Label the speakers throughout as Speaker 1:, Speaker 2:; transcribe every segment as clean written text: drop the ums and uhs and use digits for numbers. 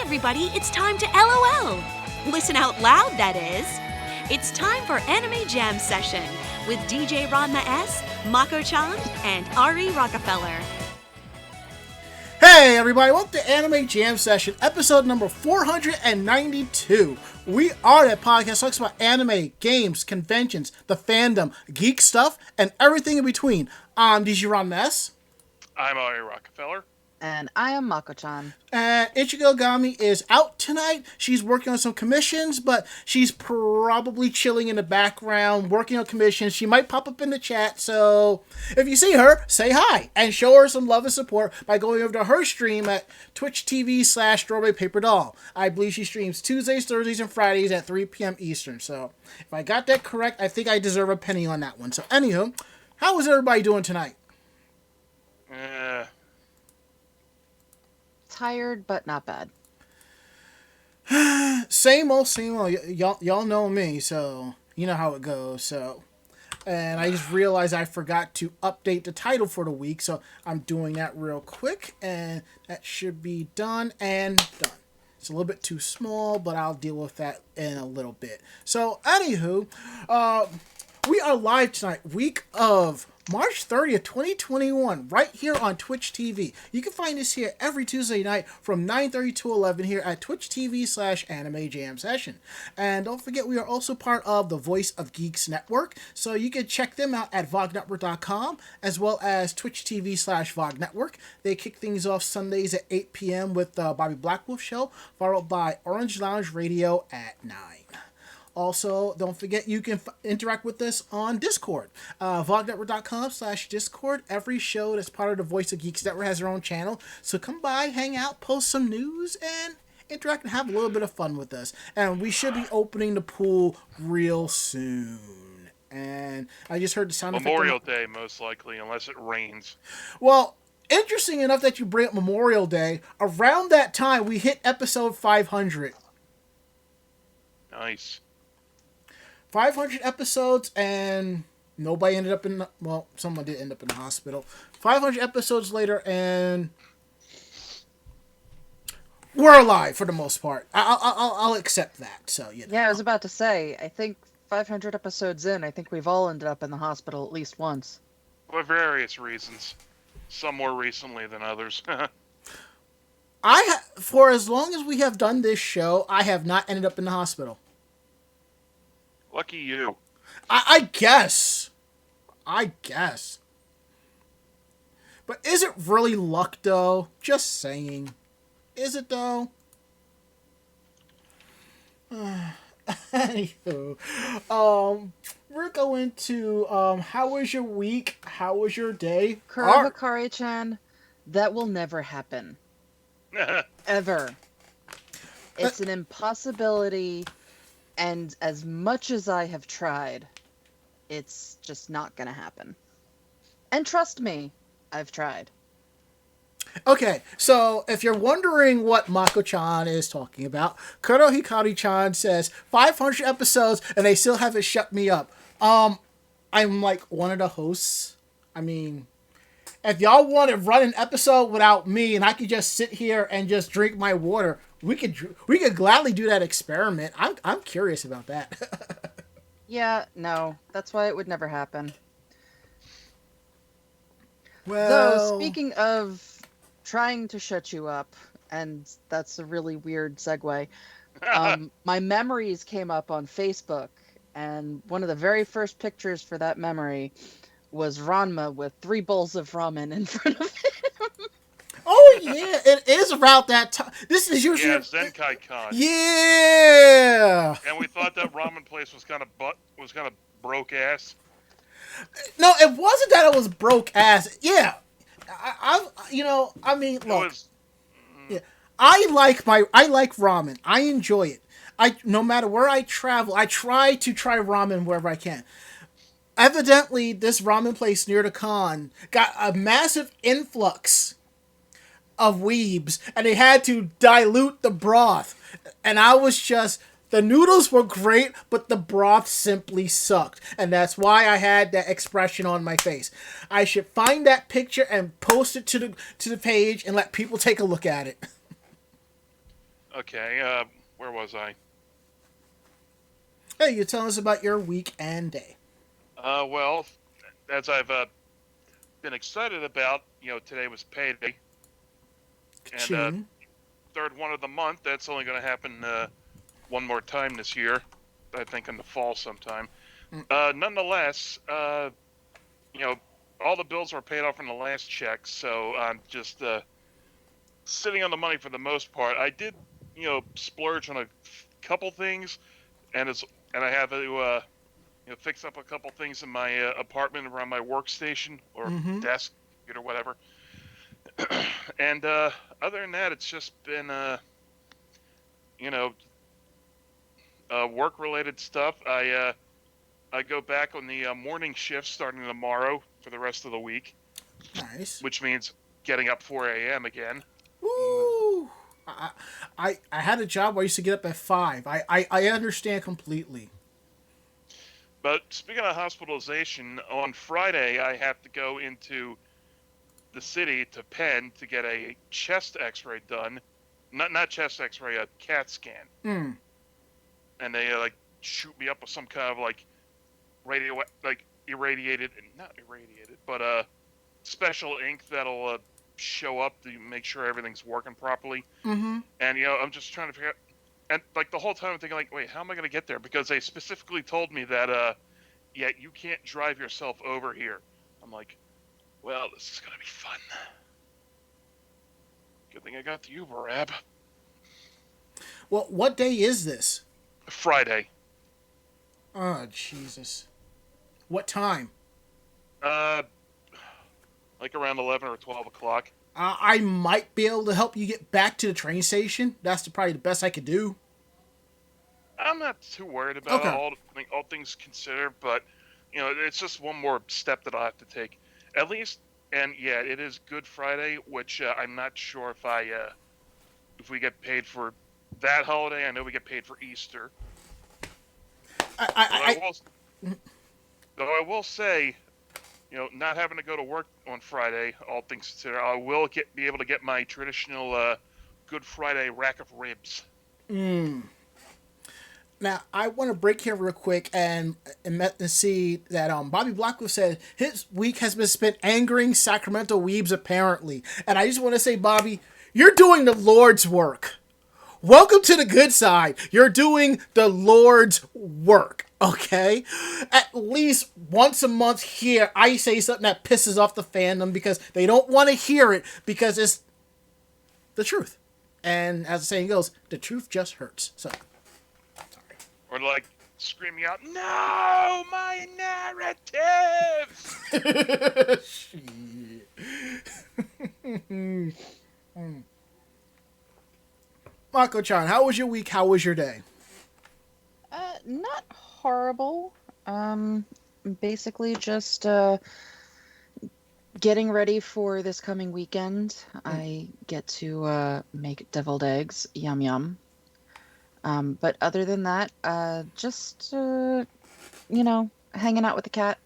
Speaker 1: everybody, it's time to LOL. Listen out loud, that is. It's time for Anime Jam Session with DJ Ranma S, Mako-chan, and Ari Rockefeller.
Speaker 2: Hey everybody, welcome to Anime Jam Session, episode number 492. We are that podcast that talks about anime, games, conventions, the fandom, geek stuff, and everything in between. I'm DJ Ranma S.
Speaker 3: I'm Ari Rockefeller.
Speaker 4: And I am Mako-chan.
Speaker 2: And Ichigo Gami is out tonight. She's working on some commissions, but she's probably chilling in the background, working on commissions. She might pop up in the chat, so if you see her, say hi and show her some love and support by going over to her stream at Twitch TV/Strawberry Paper Doll. I believe she streams Tuesdays, Thursdays, and Fridays at 3 p.m. Eastern. So if I got that correct, I think I deserve a penny on that one. So anywho, how is everybody doing tonight?
Speaker 4: Tired, but not bad.
Speaker 2: Same old. Y'all know me, so you know how it goes. So, and I just realized I forgot to update the title for the week, so I'm doing that real quick, and that should be done and done. It's a little bit too small, but I'll deal with that in a little bit. So, anywho, we are live tonight, week of March 30th, 2021, right here on Twitch TV. You can find us here every Tuesday night from 9:30 to 11 here at Twitch TV/Anime Jam Session. And don't forget, we are also part of the Voice of Geeks Network, so you can check them out at vognetwork.com as well as Twitch TV/VogNetwork. They kick things off Sundays at 8 p.m. with the Bobby Blackwolf Show, followed by Orange Lounge Radio at 9. Also, don't forget you can interact with us on Discord. vognetwork.com/Discord. Every show that's part of the Voice of Geeks Network has their own channel. So come by, hang out, post some news, and interact and have a little bit of fun with us. And we should be opening the pool real soon. And I just heard the sound effect.
Speaker 3: Memorial Day, most likely, unless it rains.
Speaker 2: Well, interesting enough that you bring up Memorial Day. Around that time, we hit episode 500.
Speaker 3: Nice.
Speaker 2: 500 episodes, and nobody ended up in well, someone did end up in the hospital. 500 episodes later, and we're alive for the most part. I'll accept that. So you know.
Speaker 4: Yeah, I was about to say, I think 500 episodes in, I think we've all ended up in the hospital at least once.
Speaker 3: For various reasons. Some more recently than others.
Speaker 2: For as long as we have done this show, I have not ended up in the hospital.
Speaker 3: Lucky you.
Speaker 2: I guess. But is it really luck, though? Just saying. Is it, though? Anywho. We're going to, how was your week? How was your day?
Speaker 4: Kurabakari-chan, that will never happen. Ever. It's an impossibility. And as much as I have tried, it's just not gonna happen. And trust me, I've tried.
Speaker 2: Okay, so if you're wondering what Mako-chan is talking about, Kuro Hikari-chan says 500 episodes and they still haven't shut me up. I'm like one of the hosts. I mean, if y'all want to run an episode without me and I could just sit here and just drink my water, we could gladly do that experiment. I'm curious about that.
Speaker 4: Yeah, no, that's why it would never happen.
Speaker 2: Well,
Speaker 4: though, speaking of trying to shut you up, and that's a really weird segue, my memories came up on Facebook, and one of the very first pictures for that memory was Ranma with 3 bowls of ramen in front of him.
Speaker 2: Oh yeah, it is about that time. This is usually
Speaker 3: Zenkai Con.
Speaker 2: Yeah.
Speaker 3: And we thought that ramen place was kind of broke ass.
Speaker 2: No, it wasn't that it was broke ass. Yeah, I mean, look. Yeah, I like ramen. I enjoy it. No matter where I travel, I try to try ramen wherever I can. Evidently, this ramen place near the con got a massive influx of weebs, and they had to dilute the broth. And I was just, the noodles were great, but the broth simply sucked. And that's why I had that expression on my face. I should find that picture and post it to the page and let people take a look at it.
Speaker 3: Okay, where was I?
Speaker 2: Hey, you tell us about your week and day.
Speaker 3: Well, as I've been excited about, today was payday, and
Speaker 2: Ching.
Speaker 3: third one of the month. That's only going to happen one more time this year. I think in the fall sometime. Nonetheless, you know, all the bills were paid off in the last check, so I'm just sitting on the money for the most part. I did, splurge on a couple things, and I have to fix up a couple things in my apartment around my workstation or desk or whatever. And other than that, it's just been you know work-related stuff. I go back on the morning shift starting tomorrow for the rest of the week,
Speaker 2: Nice.
Speaker 3: which means getting up 4 a.m. again.
Speaker 2: Ooh. I had a job where I used to get up at 5. I understand completely.
Speaker 3: But speaking of hospitalization, on Friday I have to go into the city to Penn to get a chest X-ray done. Not chest X-ray, a CAT scan.
Speaker 2: Mm.
Speaker 3: And they shoot me up with some kind of irradiated, not irradiated, but special ink that'll show up to make sure everything's working properly.
Speaker 2: Mm-hmm.
Speaker 3: And I'm just trying to figure out. And the whole time I'm thinking wait, how am I going to get there? Because they specifically told me that yeah, you can't drive yourself over here. I'm like, well, this is going to be fun. Good thing I got the Uber app.
Speaker 2: Well, what day is this?
Speaker 3: Friday.
Speaker 2: Oh, Jesus. What time?
Speaker 3: Like around 11 or 12 o'clock.
Speaker 2: I might be able to help you get back to the train station. That's probably the best I could do.
Speaker 3: I'm not too worried about
Speaker 2: Okay.
Speaker 3: all things considered, but it's just one more step that I'll have to take. At least, and yeah, it is Good Friday, which I'm not sure if we get paid for that holiday. I know we get paid for Easter. Though I will say, not having to go to work on Friday, all things considered, I will be able to get my traditional Good Friday rack of ribs.
Speaker 2: Now, I want to break here real quick and see that Bobby Blackwell said his week has been spent angering Sacramento weebs, apparently. And I just want to say, Bobby, you're doing the Lord's work. Welcome to the good side. You're doing the Lord's work, okay? At least once a month here, I say something that pisses off the fandom because they don't want to hear it because it's the truth. And as the saying goes, the truth just hurts. So,
Speaker 3: Or screaming out, "No, my narratives!"
Speaker 2: Shit. Mako-chan, how was your week? How was your day?
Speaker 4: Not horrible. Basically just getting ready for this coming weekend. I get to make deviled eggs. Yum yum. But other than that, just hanging out with the cat.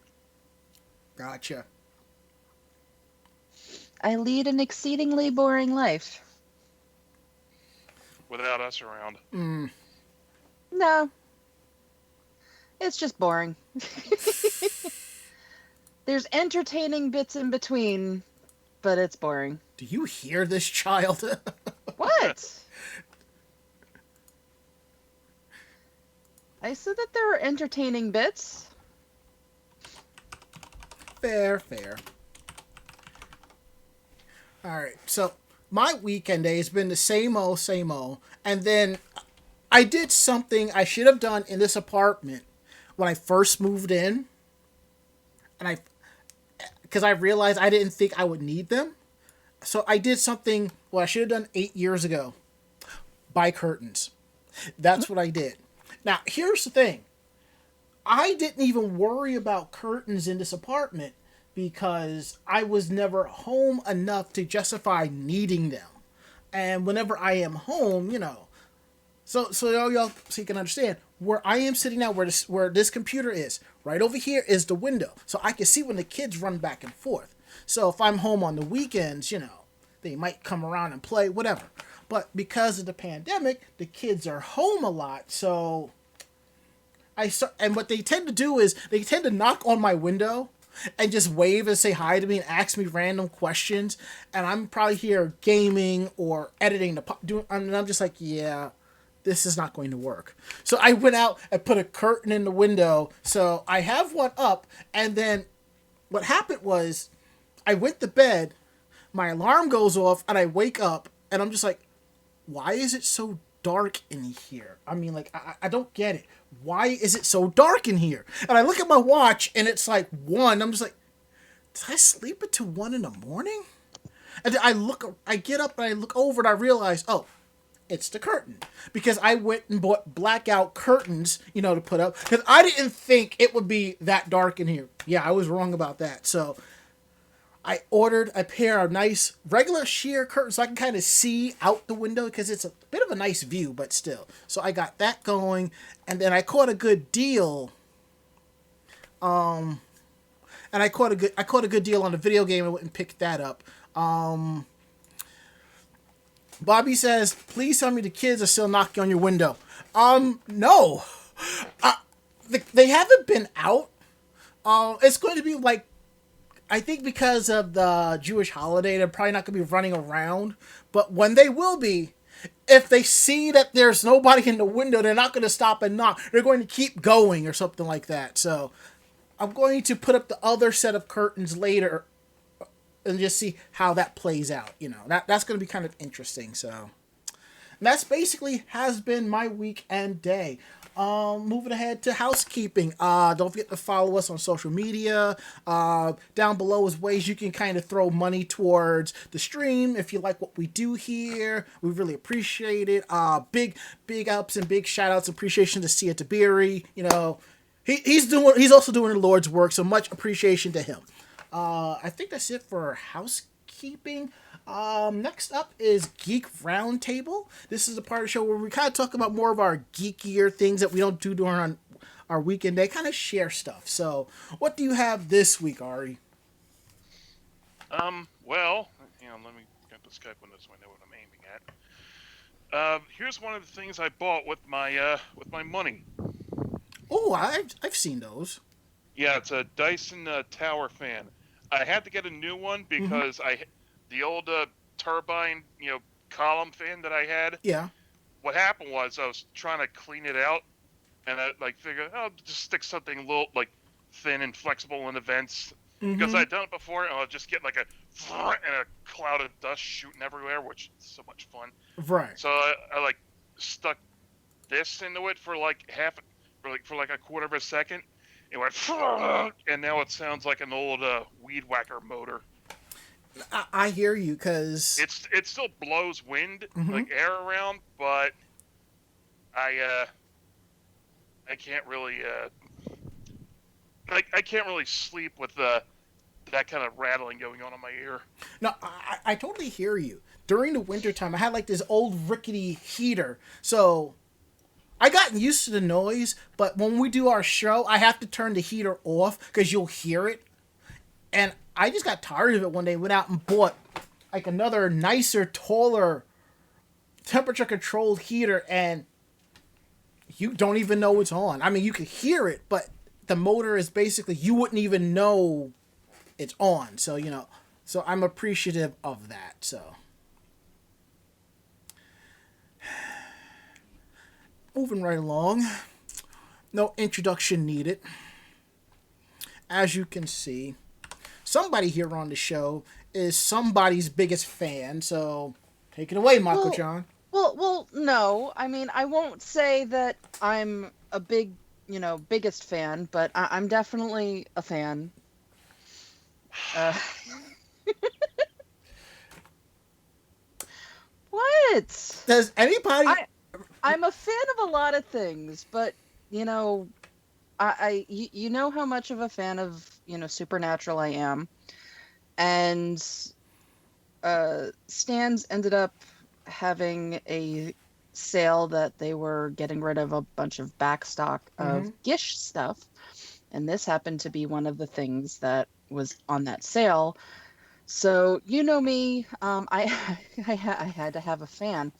Speaker 2: Gotcha.
Speaker 4: I lead an exceedingly boring life.
Speaker 3: Without us around.
Speaker 4: No. It's just boring. There's entertaining bits in between, but it's boring.
Speaker 2: Do you hear this child?
Speaker 4: What? I said that there were entertaining bits.
Speaker 2: Fair. Alright, so my weekend day has been the same old. And then I did something I should have done in this apartment when I first moved in. And because I realized I didn't think I would need them. So I did something what I should have done 8 years ago. Buy curtains. That's what I did. Now, here's the thing. I didn't even worry about curtains in this apartment because I was never home enough to justify needing them. And whenever I am home, so y'all so you can understand, where I am sitting now, where this computer is, right over here is the window. So I can see when the kids run back and forth. So if I'm home on the weekends, they might come around and play, whatever. But because of the pandemic, the kids are home a lot, so and what they tend to do is they tend to knock on my window and just wave and say hi to me and ask me random questions, and I'm probably here gaming or editing and I'm just like, yeah, this is not going to work. So I went out and put a curtain in the window, so I have one up, and then what happened was I went to bed, my alarm goes off, and I wake up, and I'm just like, why is it so dark in here? I mean, like, I don't get it. Why is it so dark in here? And I look at my watch, and it's like 1. I'm just like, did I sleep until 1 in the morning? And I get up, and I look over, and I realize, oh, it's the curtain. Because I went and bought blackout curtains, to put up. Because I didn't think it would be that dark in here. Yeah, I was wrong about that. So I ordered a pair of nice regular sheer curtains so I can kind of see out the window because it's a bit of a nice view, but still. So I got that going, and then I caught a good deal. And I caught a good deal on a video game. I went and picked that up. Bobby says, "Please tell me the kids are still knocking on your window." No, they haven't been out. It's going to be like, I think because of the Jewish holiday, they're probably not going to be running around. But when they will be, if they see that there's nobody in the window, they're not going to stop and knock. They're going to keep going or something like that. So I'm going to put up the other set of curtains later and just see how that plays out. That's going to be kind of interesting. So and that's basically has been my weekend day. Moving ahead to housekeeping. Don't forget to follow us on social media. Down below is ways you can kind of throw money towards the stream if you like what we do here. We really appreciate it. Big ups and big shout outs and appreciation to Sia Tabiri. He's also doing the Lord's work, so much appreciation to him. I think that's it for housekeeping. Next up is Geek Roundtable. This is the part of the show where we kind of talk about more of our geekier things that we don't do during our weekend day, kind of share stuff. So, what do you have this week, Ari?
Speaker 3: Well, let me get the Skype window so I know what I'm aiming at. Here's one of the things I bought with my money.
Speaker 2: Oh, I've seen those.
Speaker 3: Yeah, it's a Dyson Tower fan. I had to get a new one because the old turbine, column fan that I had.
Speaker 2: Yeah.
Speaker 3: What happened was I was trying to clean it out, and I figured, I'll just stick something a little thin and flexible in the vents because I'd done it before, and I'll just get like a cloud of dust shooting everywhere, which is so much fun.
Speaker 2: Right.
Speaker 3: So I stuck this into it for for a quarter of a second. It went, and now it sounds like an old weed whacker motor.
Speaker 2: I hear you, because
Speaker 3: it still blows wind, air around, but I can't really I can't really sleep with that kind of rattling going on in my ear.
Speaker 2: No, I totally hear you. During the wintertime, I had this old rickety heater, so I gotten used to the noise, but when we do our show, I have to turn the heater off because you'll hear it. And I just got tired of it one day, went out and bought another nicer, taller, temperature-controlled heater, and you don't even know it's on. I mean, you can hear it, but the motor is basically, you wouldn't even know it's on. So, so I'm appreciative of that, so. Moving right along. No introduction needed. As you can see, somebody here on the show is somebody's biggest fan, so take it away, Mako-chan.
Speaker 4: Well, no. I mean, I won't say that I'm a biggest fan, but I'm definitely a fan. What?
Speaker 2: Does anybody...
Speaker 4: I'm a fan of a lot of things, but, you know how much of a fan of, Supernatural I am. And Stan's ended up having a sale that they were getting rid of a bunch of backstock of Gish stuff. And this happened to be one of the things that was on that sale. So you know me, I had to have a fan.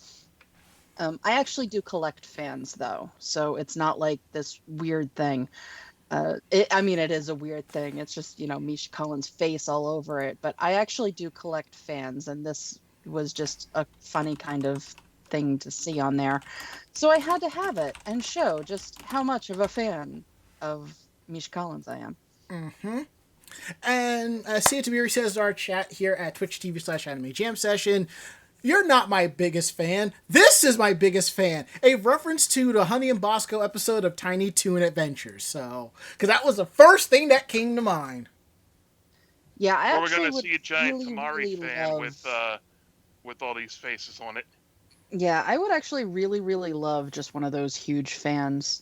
Speaker 4: I actually do collect fans though, so it's not like this weird thing. I mean, it is a weird thing. It's just, Misha Cohen's face all over it. But I actually do collect fans, and this was just a funny kind of thing to see on there. So I had to have it and show just how much of a fan of Misha Collins I am.
Speaker 2: Mm-hmm. And Sia Tabiri says in our chat here at Twitch TV/Anime Jam Session, "You're not my biggest fan. This is my biggest fan." A reference to the Honey and Bosco episode of Tiny Toon Adventures. So, because that was the first thing that came to mind.
Speaker 4: Yeah, I
Speaker 3: Or we're
Speaker 4: actually
Speaker 3: going to
Speaker 4: would
Speaker 3: see a giant
Speaker 4: really,
Speaker 3: Tamari
Speaker 4: really
Speaker 3: fan
Speaker 4: love...
Speaker 3: with all these faces on it.
Speaker 4: Yeah, I would actually really, really love just one of those huge fans.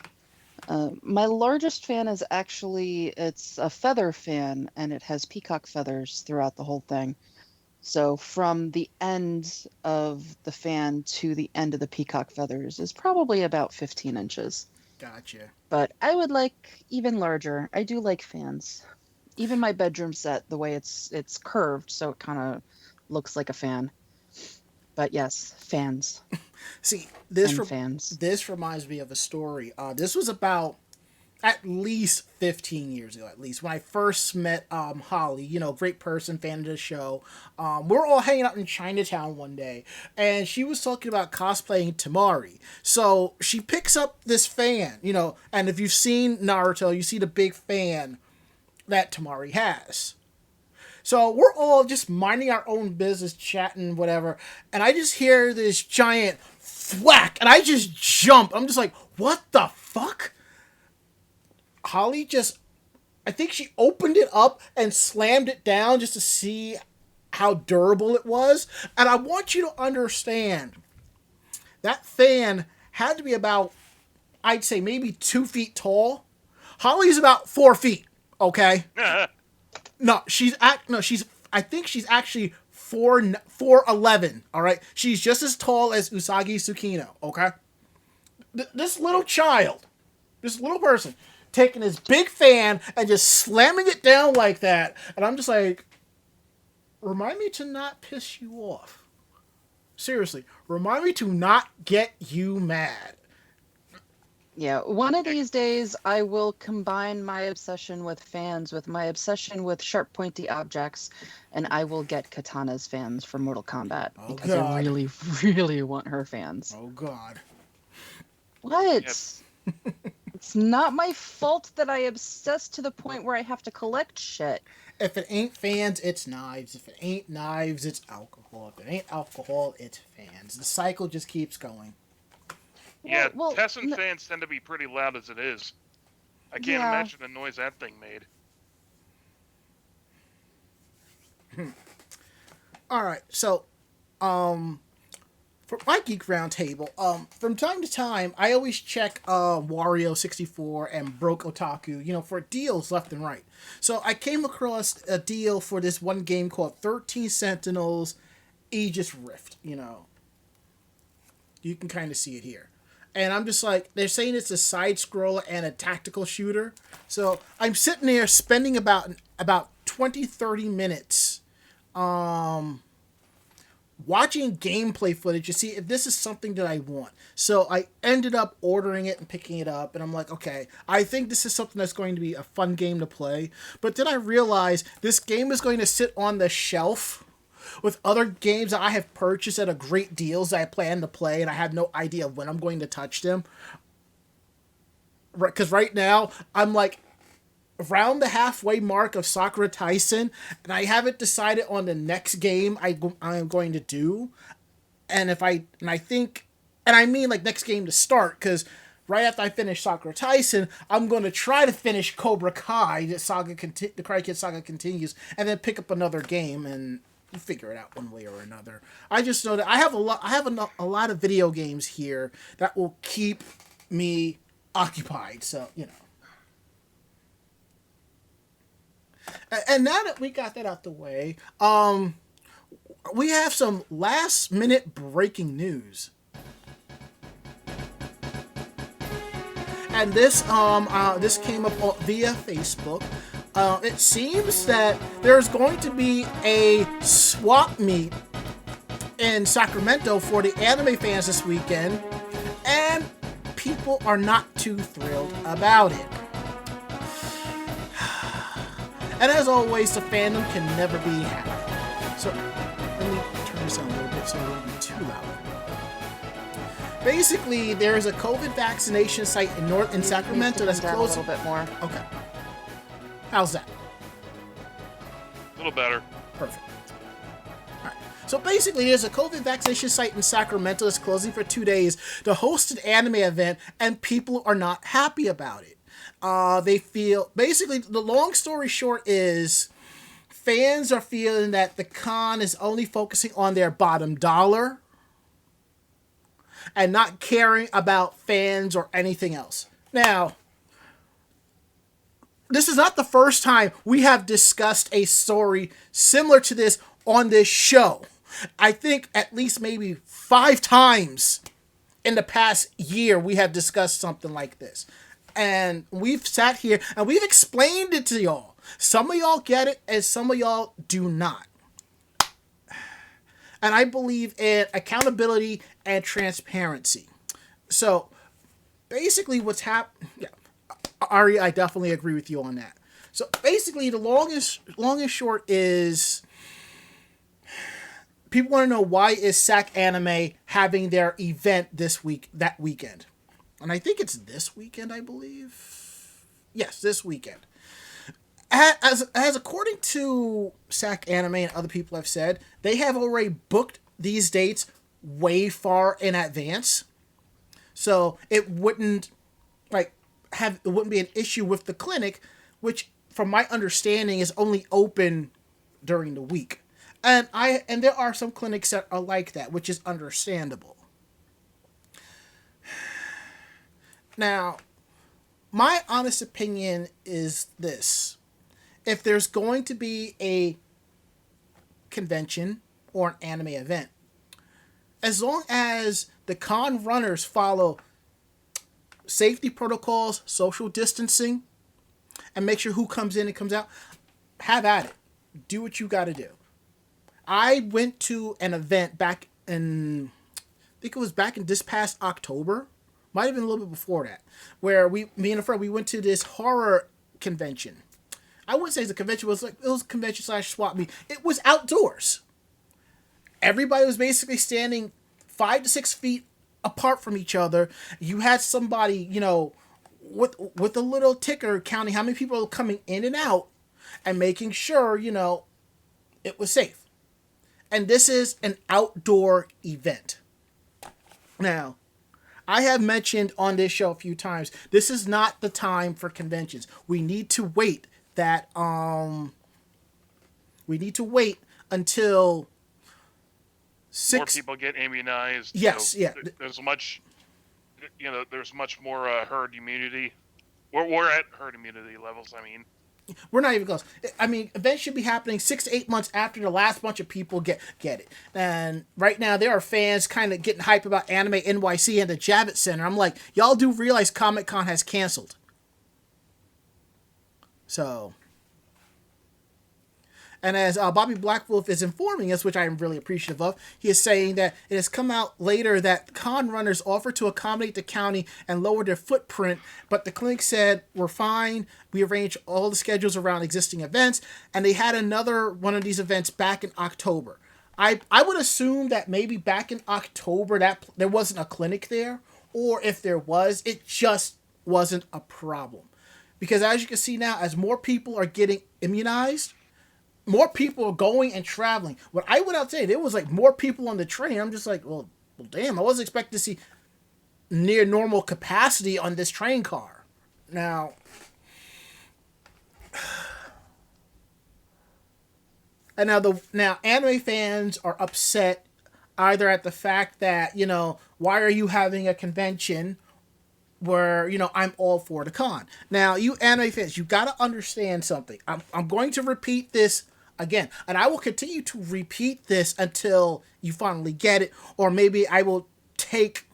Speaker 4: My largest fan is actually, it's a feather fan, and it has peacock feathers throughout the whole thing. So from the end of the fan to the end of the peacock feathers is probably about 15 inches.
Speaker 2: Gotcha.
Speaker 4: But I would like even larger. I do like fans. Even my bedroom set, the way it's curved, so it kind of looks like a fan. But yes, fans.
Speaker 2: See,
Speaker 4: Fans.
Speaker 2: this reminds me of a story. This was about at least 15 years ago, at least, when I first met Holly, great person, fan of the show. We're all hanging out in Chinatown one day, and she was talking about cosplaying Tamari. So she picks up this fan, and if you've seen Naruto, you see the big fan that Tamari has. So we're all just minding our own business, chatting, whatever, and I just hear this giant thwack, and I just jump. I'm just like, what the fuck? Holly I think she opened it up and slammed it down just to see how durable it was. And I want you to understand, that fan had to be about, I'd say maybe 2 feet tall. Holly's about 4 feet, okay? I think she's actually 4'11", all right? She's just as tall as Usagi Tsukino, okay? This little child, this little person, taking his big fan and just slamming it down like that. And I'm just like, remind me to not piss you off. Seriously, remind me to not get you mad.
Speaker 4: Yeah, one of these days I will combine my obsession with fans with my obsession with sharp, pointy objects, and I will get Katana's fans for Mortal Kombat, because
Speaker 2: God.
Speaker 4: I really, really want her fans.
Speaker 2: Oh, God.
Speaker 4: What?
Speaker 3: Yep.
Speaker 4: It's not my fault that I obsess to the point where I have to collect shit.
Speaker 2: If it ain't fans, it's knives. If it ain't knives, it's alcohol. If it ain't alcohol, it's fans. The cycle just keeps going.
Speaker 3: Yeah,
Speaker 4: Well,
Speaker 3: Tessen fans tend to be pretty loud as it is. I can't imagine the noise that thing made.
Speaker 2: All right, so, for my Geek Roundtable, from time to time, I always check Wario64 and Broke Otaku, for deals left and right. So I came across a deal for this one game called 13 Sentinels Aegis Rift, You can kind of see it here. And I'm just like, they're saying it's a side-scroller and a tactical shooter. So I'm sitting there spending about 20, 30 minutes watching gameplay footage to see if this is something that I want. So I ended up ordering it and picking it up, and I'm like, okay, I think this is something that's going to be a fun game to play. But then I realized this game is going to sit on the shelf with other games that I have purchased at a great deals that I plan to play, and I have no idea when I'm going to touch them. Because right now, I'm like around the halfway mark of Sakura Tyson, and I haven't decided on the next game I am going to do. And I mean like next game to start, because right after I finish Sakura Tyson, I'm going to try to finish Cobra Kai, the Karate Kid saga continues, and then pick up another game and figure it out one way or another. I just know that I have a lot of video games here that will keep me occupied, so, And now that we got that out the way, we have some last minute breaking news. And this came up via Facebook. it seems that there's going to be a swap meet in Sacramento for the anime fans this weekend, and people are not too thrilled about it. And as always, the fandom can never be happy. So let me turn this down a little bit so it won't be too loud. Basically, there is a COVID vaccination site in Sacramento that's closing.
Speaker 4: A little bit more.
Speaker 2: Okay. How's that?
Speaker 3: A little better.
Speaker 2: Perfect. All right. So basically, there's a COVID vaccination site in Sacramento that's closing for 2 days to host an anime event, and people are not happy about it. They feel, basically, the long story short is fans are feeling that the con is only focusing on their bottom dollar and not caring about fans or anything else. Now, this is not the first time we have discussed a story similar to this on this show. I think at least maybe 5 times in the past year we have discussed something like this. And we've sat here and we've explained it to y'all. Some of y'all get it and some of y'all do not. And I believe in accountability and transparency. So basically what's happened... Yeah, Ari, I definitely agree with you on that. So basically the long and short is... People want to know, why is SacAnime having their event that weekend? And I think it's this weekend, I believe. Yes, this weekend. As according to SacAnime and other people have said, they have already booked these dates way far in advance. So it wouldn't be an issue with the clinic, which from my understanding is only open during the week. And there are some clinics that are like that, which is understandable. Now, my honest opinion is this. If there's going to be a convention or an anime event, as long as the con runners follow safety protocols, social distancing, and make sure who comes in and comes out, have at it. Do what you got to do. I went to an event back in, I think it was back in this past October. Might have been a little bit before that, where me and a friend, we went to this horror convention. I wouldn't say it's a convention, it was a convention / swap meet. It was outdoors. Everybody was basically standing 5 to 6 feet apart from each other. You had somebody, with a little ticker counting how many people are coming in and out and making sure, it was safe. And this is an outdoor event. Now, I have mentioned on this show a few times, this is not the time for conventions. We need to wait until
Speaker 3: more people get immunized.
Speaker 2: Yes, yeah.
Speaker 3: There's much more herd immunity. We're at herd immunity levels, I mean.
Speaker 2: We're not even close. I mean, events should be happening 6 to 8 months after the last bunch of people get it. And right now, there are fans kind of getting hype about Anime NYC and the Javits Center. I'm like, y'all do realize Comic-Con has canceled. So... And as Bobby Blackwolf is informing us, which I am really appreciative of, he is saying that it has come out later that con runners offered to accommodate the county and lower their footprint, but the clinic said, we're fine. We arranged all the schedules around existing events, and they had another one of these events back in October. I would assume that maybe back in October that there wasn't a clinic there, or if there was, it just wasn't a problem. Because as you can see now, as more people are getting immunized, more people are going and traveling. When I went out today, there was more people on the train. I'm just like, well, damn, I wasn't expecting to see near normal capacity on this train car. Now, anime fans are upset either at the fact that, why are you having a convention where, I'm all for the con. Now, you anime fans, you got to understand something. I'm going to repeat this again, and I will continue to repeat this until you finally get it, or maybe I will take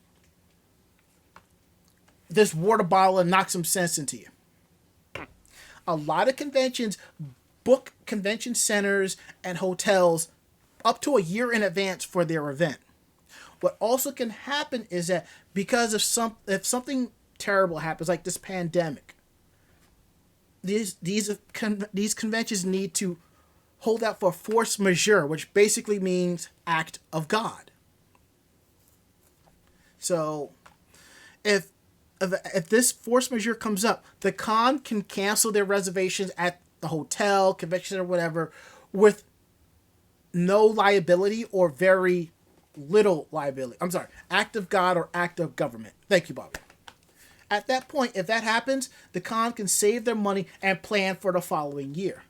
Speaker 2: this water bottle and knock some sense into you. a lot of conventions book convention centers and hotels up to a year in advance for their event. What also can happen is that because of if something terrible happens, like this pandemic, these conventions need to hold out for force majeure, which basically means act of God. So, if this force majeure comes up, the con can cancel their reservations at the hotel, convention center, whatever, with no liability or very little liability. I'm sorry, act of God or act of government. Thank you, Bobby. At that point, if that happens, the con can save their money and plan for the following year.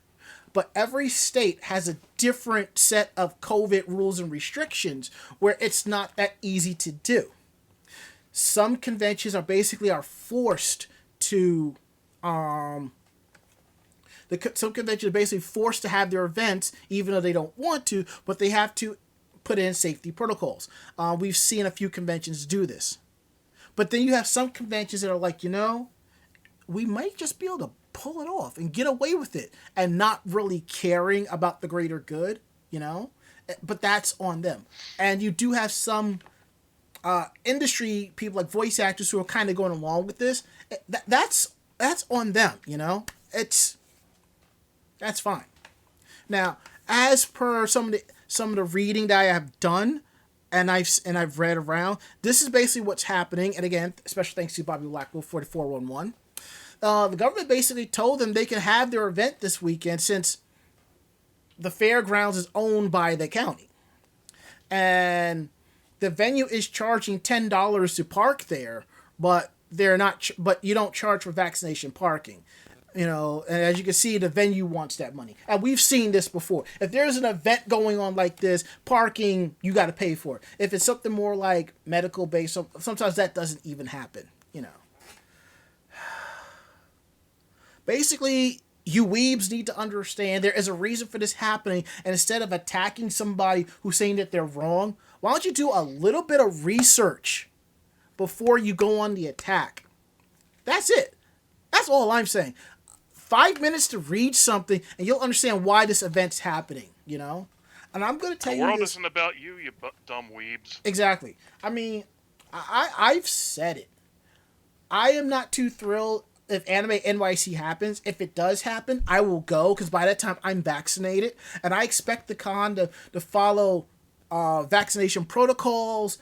Speaker 2: But every state has a different set of COVID rules and restrictions where it's not that easy to do. Some conventions are forced to some conventions are basically forced to have their events even though they don't want to, but they have to put in safety protocols. We've seen a few conventions do this. But then you have some conventions that are like, we might just be able to pull it off and get away with it and not really caring about the greater good, but that's on them. And you do have some industry people like voice actors who are kind of going along with this. That's on them, that's fine. Now, as per some of the reading that I have done and I've read around, this is basically what's happening. And again, special thanks to Bobby Blackwell 4411. The government basically told them they can have their event this weekend since the fairgrounds is owned by the county. And the venue is charging $10 to park there, but they're not. But you don't charge for vaccination parking. And as you can see, the venue wants that money. And we've seen this before. If there's an event going on like this, parking, you got to pay for it. If it's something more like medical based, sometimes that doesn't even happen, Basically, you weebs need to understand there is a reason for this happening. And instead of attacking somebody who's saying that they're wrong, why don't you do a little bit of research before you go on the attack? That's it. That's all I'm saying. 5 minutes to read something, and you'll understand why this event's happening, And I'm going to tell you
Speaker 3: the world
Speaker 2: this.
Speaker 3: isn't about you dumb weebs.
Speaker 2: Exactly. I mean, I've said it. I am not too thrilled if Anime NYC happens. If it does happen, I will go, because by that time I'm vaccinated, and I expect the con to follow vaccination protocols,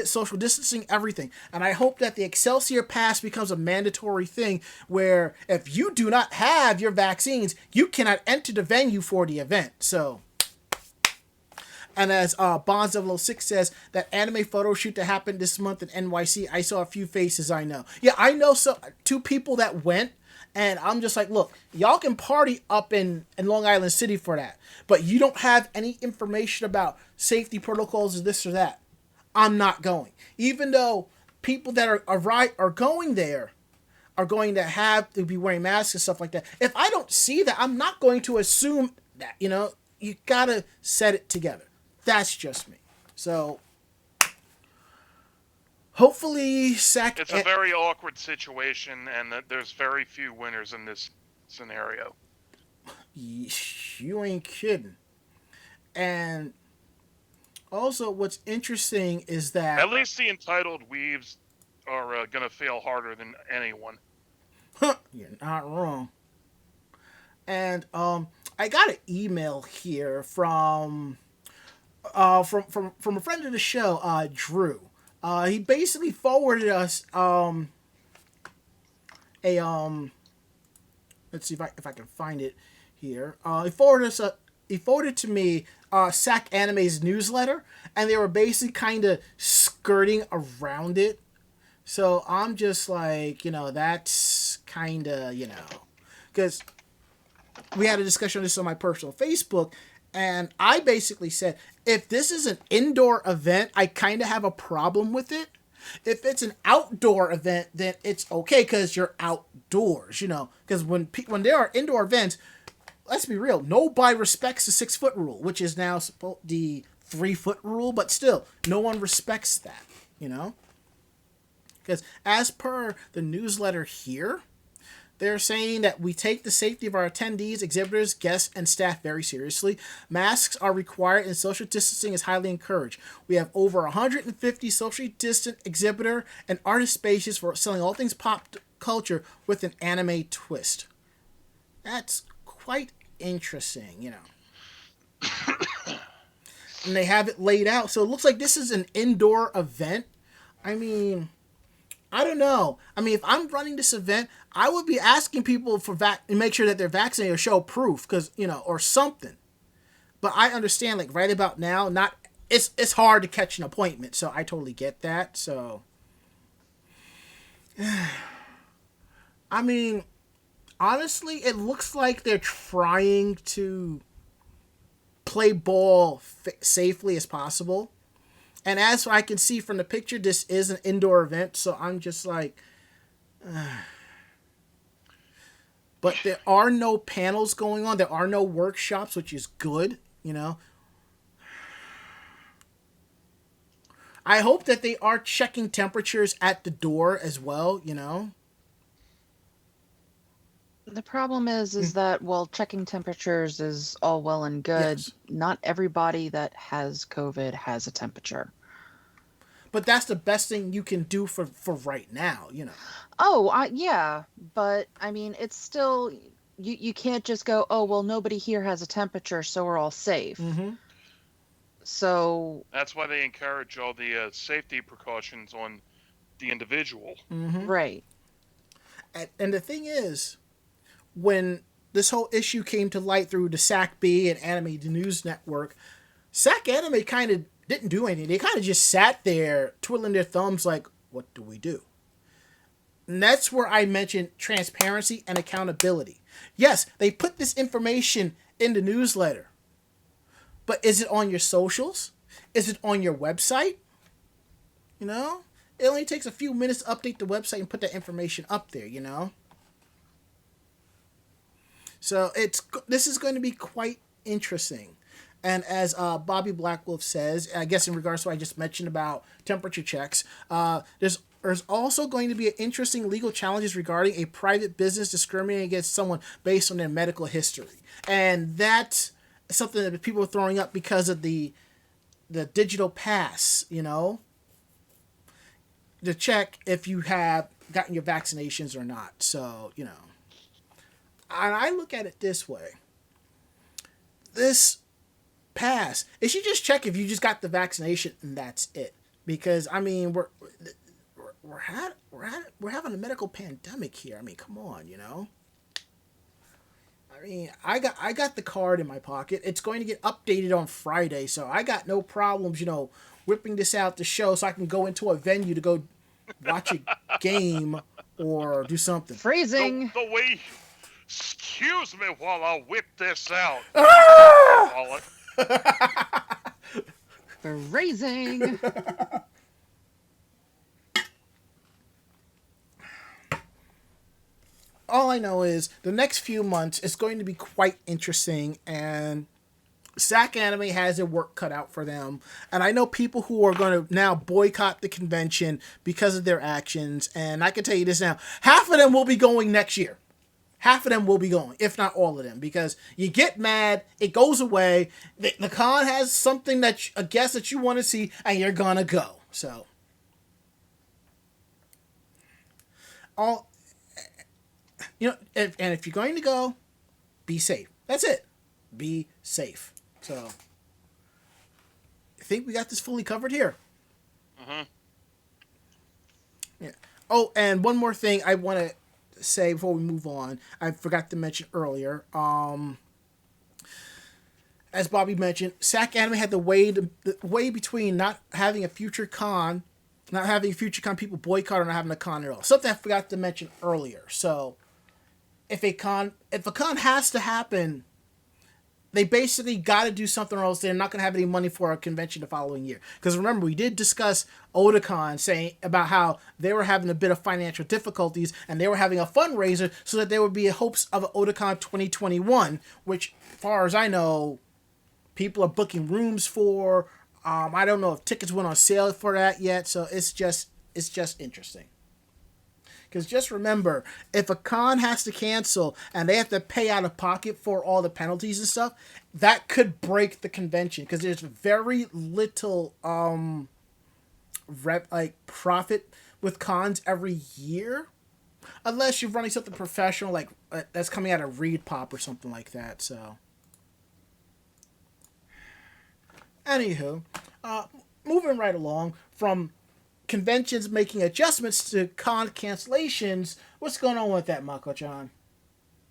Speaker 2: social distancing, everything. And I hope that the Excelsior Pass becomes a mandatory thing where if you do not have your vaccines, you cannot enter the venue for the event. So, and as Bonds006 says, that anime photo shoot that happened this month in NYC, I saw a few faces I know. Yeah, I know two people that went, and I'm just like, look, y'all can party up in Long Island City for that, but you don't have any information about safety protocols or this or that. I'm not going. Even though people that are going there are going to have to be wearing masks and stuff like that. If I don't see that, I'm not going to assume that, you gotta set it together. That's just me. So hopefully
Speaker 3: It's a very awkward situation, and there's very few winners in this scenario.
Speaker 2: You ain't kidding. And also, what's interesting is that
Speaker 3: at least the entitled weaves are going to fail harder than anyone.
Speaker 2: You're not wrong. And I got an email here from a friend of the show, Drew. He basically forwarded us let's see if I can find it here. He forwarded to me SacAnime's newsletter, and they were basically kind of skirting around it. So I'm just like, that's kind of, because we had a discussion on this on my personal Facebook, and I basically said, if this is an indoor event, I kind of have a problem with it. If it's an outdoor event, then it's okay because you're outdoors, because when there are indoor events, let's be real, nobody respects the 6 foot rule, which is now the 3 foot rule, but still, no one respects that, Because as per the newsletter here, They're saying that we take the safety of our attendees, exhibitors, guests, and staff very seriously. Masks are required and social distancing is highly encouraged. We have over 150 socially distant exhibitor and artist spaces for selling all things pop culture with an anime twist. That's quite interesting, you know. And they have it laid out. So it looks like this is an indoor event. I mean, I don't know. I mean, if I'm running this event, I would be asking people for make sure that they're vaccinated or show proof, because, you know, or something. But I understand, like, right about now, it's hard to catch an appointment, so I totally get that. So, I mean, honestly, it looks like they're trying to play ball safely as possible. And as I can see from the picture, this is an indoor event, so I'm just like... But there are no panels going on. There are no workshops, which is good, you know. I hope that they are checking temperatures at the door as well, you know.
Speaker 4: The problem is that, well, checking temperatures is all well and good.
Speaker 2: Yes.
Speaker 4: Not everybody that has COVID has a temperature.
Speaker 2: But that's the best thing you can do for right now, you know.
Speaker 4: Oh, yeah, but I mean, it's still, you can't just go, oh, well, nobody here has a temperature, so we're all safe.
Speaker 2: Mm-hmm.
Speaker 4: So
Speaker 3: That's why they encourage all the safety precautions on the individual.
Speaker 2: Mm-hmm.
Speaker 4: right.
Speaker 2: And the thing is, when this whole issue came to light through the SacB and Anime News Network, SacAnime kind of didn't do anything. They kind of just sat there twiddling their thumbs like, what do we do? And that's where I mentioned transparency and accountability. Yes, they put this information in the newsletter, but is it on your socials? Is it on your website? You know, it only takes a few minutes to update the website and put that information up there, you know? So this is going to be quite interesting. And as Bobby Blackwolf says, I guess in regards to what I just mentioned about temperature checks, there's also going to be interesting legal challenges regarding a private business discriminating against someone based on their medical history. And that's something that people are throwing up because of the digital pass, you know, to check if you have gotten your vaccinations or not. So, you know, and I look at it this way. This pass, it should just check if you just got the vaccination and that's it. Because, I mean, we're having a medical pandemic here. I mean, come on, you know. I mean, I got the card in my pocket. It's going to get updated on Friday, so I got no problems, you know, whipping this out to show so I can go into a venue to go watch a game or do something.
Speaker 4: Freezing.
Speaker 3: The way, excuse me while I whip this out.
Speaker 4: Freezing.
Speaker 2: All I know is the next few months is going to be quite interesting, and SacAnime has their work cut out for them. And I know people who are going to now boycott the convention because of their actions. And I can tell you this now, half of them will be going next year. Half of them will be going, if not all of them, because you get mad, it goes away. The con has something a guest that you want to see, and you're gonna go. So, you know, if you're going to go, be safe. That's it. Be safe. So, I think we got this fully covered here.
Speaker 3: Mm-hmm.
Speaker 2: Yeah. Oh, and one more thing I want to say before we move on. I forgot to mention earlier. As Bobby mentioned, SacAnime had the way between not having a future con, people boycott or not having a con at all. Something I forgot to mention earlier. So, if a con has to happen, they basically got to do something or else they're not going to have any money for a convention the following year. Because remember, we did discuss Otakon saying about how they were having a bit of financial difficulties and they were having a fundraiser so that there would be hopes of Otakon 2021, which, as far as I know, people are booking rooms for. I don't know if tickets went on sale for that yet, so it's just interesting. Because just remember, if a con has to cancel and they have to pay out of pocket for all the penalties and stuff, that could break the convention. Because there's very little profit with cons every year, unless you're running something professional like that's coming out of Reed Pop or something like that. So, anywho, moving right along from conventions making adjustments to con cancellations, what's going on with that, Mako-chan?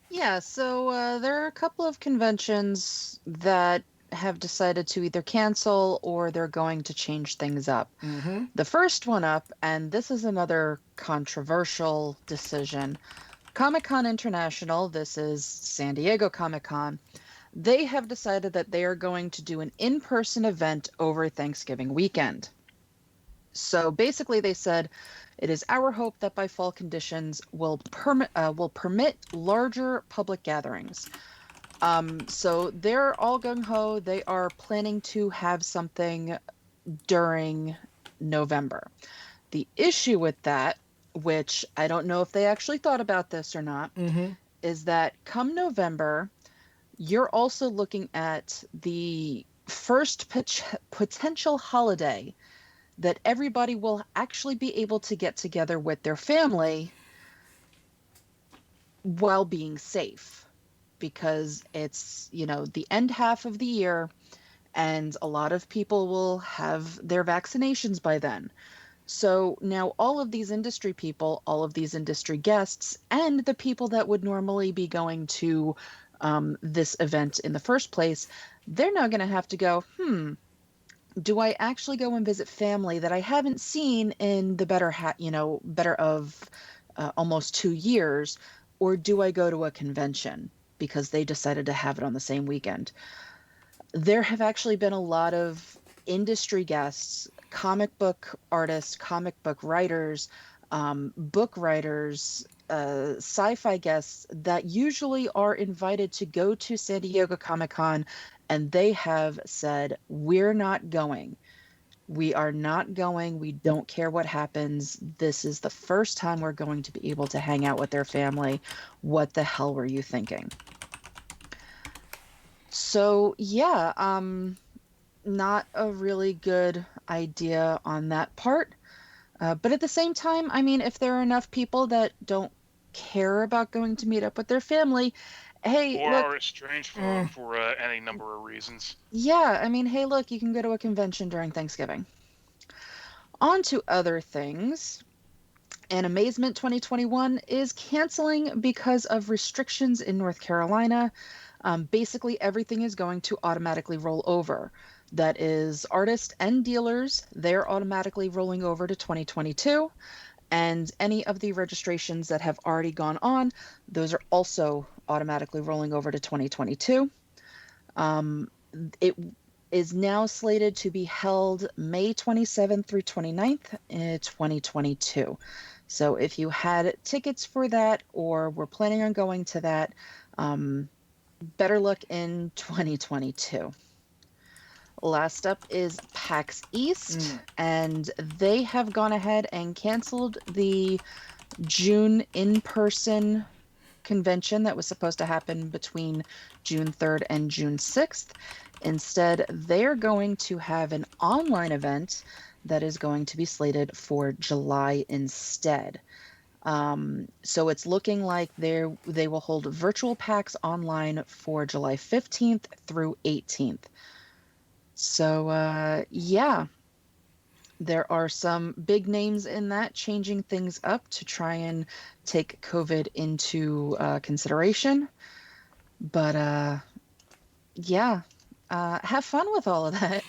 Speaker 4: Yeah, so there are a couple of conventions that have decided to either cancel or they're going to change things up.
Speaker 2: Mm-hmm.
Speaker 4: The first one up, and this is another controversial decision, Comic-Con International, this is San Diego Comic-Con, they have decided that they are going to do an in-person event over Thanksgiving weekend. So basically they said, it is our hope that by fall conditions will permit larger public gatherings. So they're all gung-ho. They are planning to have something during November. The issue with that, which I don't know if they actually thought about this or not, is that come November, you're also looking at the first potential holiday that everybody will actually be able to get together with their family while being safe, because it's, the end half of the year and a lot of people will have their vaccinations by then. So now all of these industry people, all of these industry guests, and the people that would normally be going to this event in the first place, they're now going to have to go, do I actually go and visit family that I haven't seen in the better of almost 2 years, or do I go to a convention because they decided to have it on the same weekend? There have actually been a lot of industry guests, comic book artists, comic book writers, book writers, sci-fi guests that usually are invited to go to San Diego Comic-Con, and they have said, we're not going. We are not going. We don't care what happens. This is the first time we're going to be able to hang out with their family. What the hell were you thinking? So, yeah, not a really good idea on that part. But at the same time, I mean, if there are enough people that don't care about going to meet up with their family, hey,
Speaker 3: or
Speaker 4: look,
Speaker 3: are estranged from them for any number of reasons.
Speaker 4: yeah, I mean, hey, look, you can go to a convention during Thanksgiving. On to other things. Animazement 2021 is canceling because of restrictions in North Carolina. Basically, everything is going to automatically roll over. That is, artists and dealers, they're automatically rolling over to 2022. And any of the registrations that have already gone on, those are also automatically rolling over to 2022. It is now slated to be held May 27th through 29th in 2022. So if you had tickets for that or were planning on going to that, better luck in 2022. Last up is PAX East, and they have gone ahead and canceled the June in-person convention that was supposed to happen between June 3rd and June 6th. Instead, they're going to have an online event that is going to be slated for July instead. So it's looking like they will hold virtual PAX online for July 15th through 18th. So, yeah, there are some big names in that changing things up to try and take COVID into consideration. But, yeah, have fun with all of that.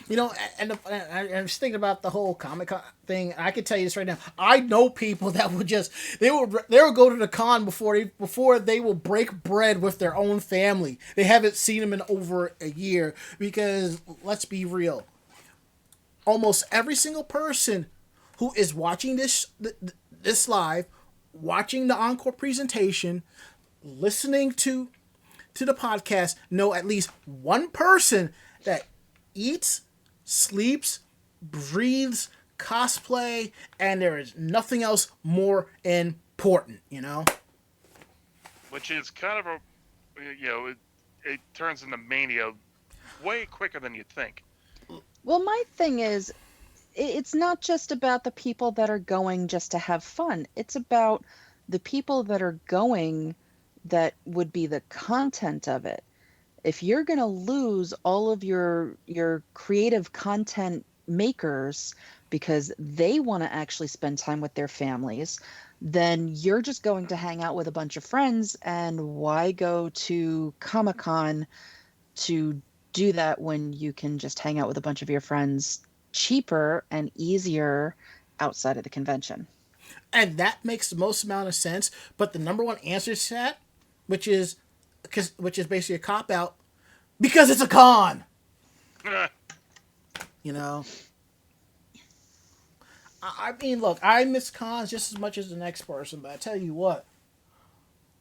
Speaker 2: And I was thinking about the whole Comic-Con thing. I can tell you this right now. I know people that would they will go to the con before they will break bread with their own family. They haven't seen them in over a year, because let's be real. Almost every single person who is watching this live, watching the encore presentation, listening to the podcast, know at least one person that eats, sleeps, breathes cosplay, and there is nothing else more important, you know?
Speaker 3: Which is kind of it turns into mania way quicker than you'd think.
Speaker 4: Well, my thing is, it's not just about the people that are going just to have fun. It's about the people that are going that would be the content of it. If you're going to lose all of your creative content makers because they want to actually spend time with their families, then you're just going to hang out with a bunch of friends, and why go to Comic-Con to do that when you can just hang out with a bunch of your friends cheaper and easier outside of the convention?
Speaker 2: And that makes the most amount of sense. But the number one answer to that, which is basically a cop out, because it's a con. You know. I mean, look, I miss cons just as much as the next person, but I tell you what,